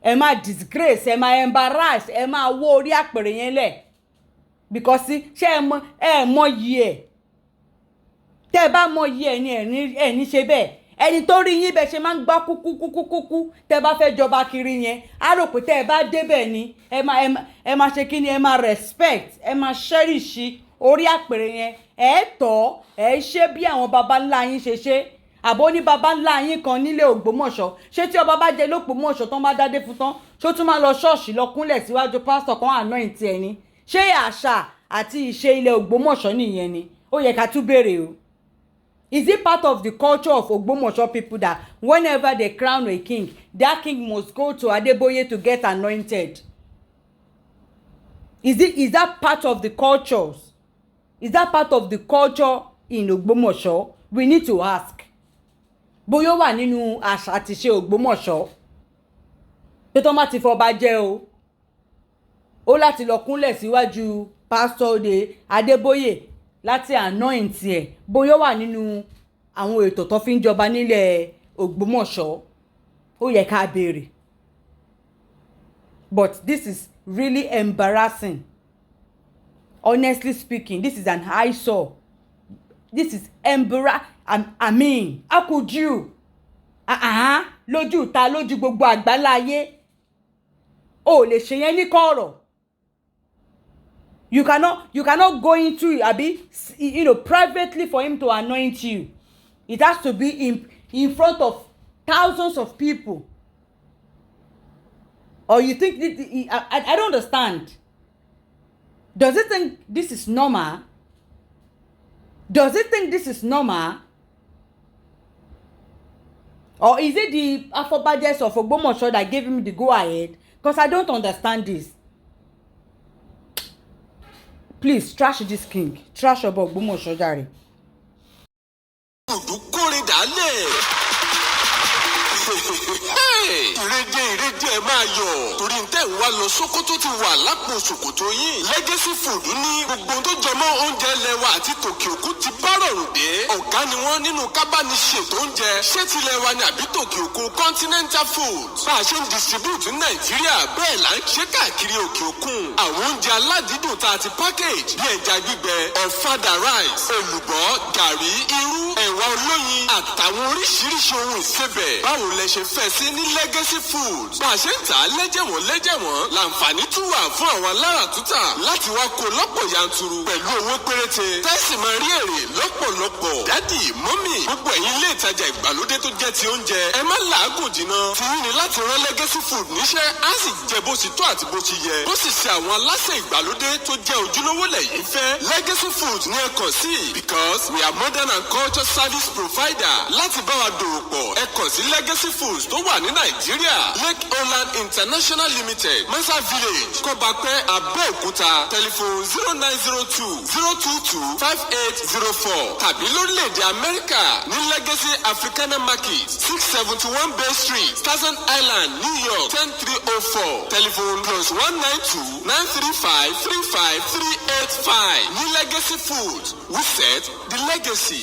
ẹ máa disgrace, ẹ máa embarrass, ẹ máa wó orí àpèrè yẹn lẹ̀. Because ṣé ẹ mọ yìí ẹ̀? Tẹ́ ẹ bá mọ yìí ẹ̀ ni ẹ̀ ní ṣe bẹ́ẹ̀. Ẹni tó rí yín bẹ́ẹ̀ ṣe máa ń gbá kúkú tẹ́ bá fẹ́ jọba kiri yẹn, á rò pé tẹ́ ẹ bá débẹ̀ ni ẹ máa ṣe kí ni, ẹ máa respect, ẹ máa cherish orí àpèrè yẹn, ẹ tọ́ ẹ ṣe bí àwọn baba ńlá yín ṣe ṣe. Àbó ní baba ńlá yín kan nílé Ògbómọ̀ṣọ́, ṣé tí ọba bá jẹ l'Ógbómọ̀ṣọ́ tán bá dádé fún tán, ṣó tún máa lọ ṣọ́ọ̀ṣì lọ kúnlẹ̀ síwájú pásítọ̀ kan anoint ẹ̀ ni? Ṣé àṣà àti ìṣe ilẹ̀ Ògbómọ̀ṣọ́ nìyẹn ni? Ó yẹ ká tún béèrè o. Is it part of the culture of Ogbomosho people that whenever they crown a king, that king must go to Adeboye to get anointed? Is that part of the cultures? Is that part of the culture in Ogbomosho? We need to ask. Bóyá ó wà nínú àṣà àti ìṣe Ògbómọ̀ṣọ́ pé tó má ti fọba jẹ o, ó láti lọ kúnlẹ̀ síwájú pásítọ̀ Adébóyè láti anoint ẹ̀. Bóyá ó wà nínú àwọn ètò tó fi ń jọba nílẹ̀ Ògbómọ̀ṣọ́, ó yẹ ká béèrè. But this is really embarrassing. Honestly speaking, this is an eyesore. This is I mean, how could you? Lójú ta lójú gbogbo àgbáláyé. O lè ṣe yẹn ní kọ̀rọ̀. You cannot go into it, abi, privately for him to anoint you. It has to be in front of thousands of people. Or you think I don't understand. Does it think this is normal? Does it think this is normal? Or is it the Afobajers of Ogbomosho that gave him the go ahead? Because I don't understand this. Please trash this king. Trash about Ogbomosho jare. ìrèdè ẹ máa yọ̀ torí ntẹ́ ń wá lọ Sókótó ti wà lápò ṣòkòtò yín. Legacy Food ní gbogbo tó jọmọ́ oúnjẹ ilẹ̀ wa àti tòkè òkun ti bá rọrùn dé. Ọ̀gá ni wọ́n nínú kábániṣètò oúnjẹ ṣé tilẹ̀ wa ni àbí tòkè òkun Continental Foods. Bá a ṣe ń distribute ní Nàìjíríà bẹ́ẹ̀ là ń ṣe káàkiri òkè òkun. Àwọn oúnjẹ aládìídùn tá a ti package bí ẹja gbígbẹ, ọ̀fadà rice, èlùbọ́, gàrí, irú, ẹ̀wà olóyin àtàwọn oríṣiríṣi ohun ìsebẹ̀. Báwo lẹ ṣe fẹ́ sí ní Legacy Foods? Bá a ṣe ń tà á lẹ́jẹ̀wọ̀n láǹfààní tún wà fún àwọn aláràtúntà láti wá kó lọ́pọ̀ yanturu pẹ̀lú owó péréte. Tẹ́sí máa rí èrè lọ́pọ̀lọpọ̀. Dádì, mọ́mì, gbogbo ẹ̀yin ilé ìtajà ìgbàlódé tó jẹ́ ti oúnjẹ. Ẹ má làágùn jìnnà. Ti yín ni láti rán Legacy Food níṣẹ́, á sì jẹ bó ti tó àti bó ti yẹ. Bó sì ṣe àwọn aláṣẹ ìgbàlódé tó jẹ́ ojúlówó lẹ́yìn fẹ́. Legacy Food ní ẹ kàn sí because we are modern and culture service provider. Láti bá wa dòwò pọ̀, ẹ kàn sí Legacy Foods tó wà ní Nàìjíríà. Lake Holland International Limited, Mesa Village, Kọ́bápẹ́, Abẹ́òkúta. Telephone 0902-022-5804 tàbí lórílẹ̀‐èdè Amẹ́ríkà ní Legacy Africana Market 671 Bay Street, Staten Island, New York 10304. Telephone +192-935-35385. Ní Legacy Foods, we set the legacy.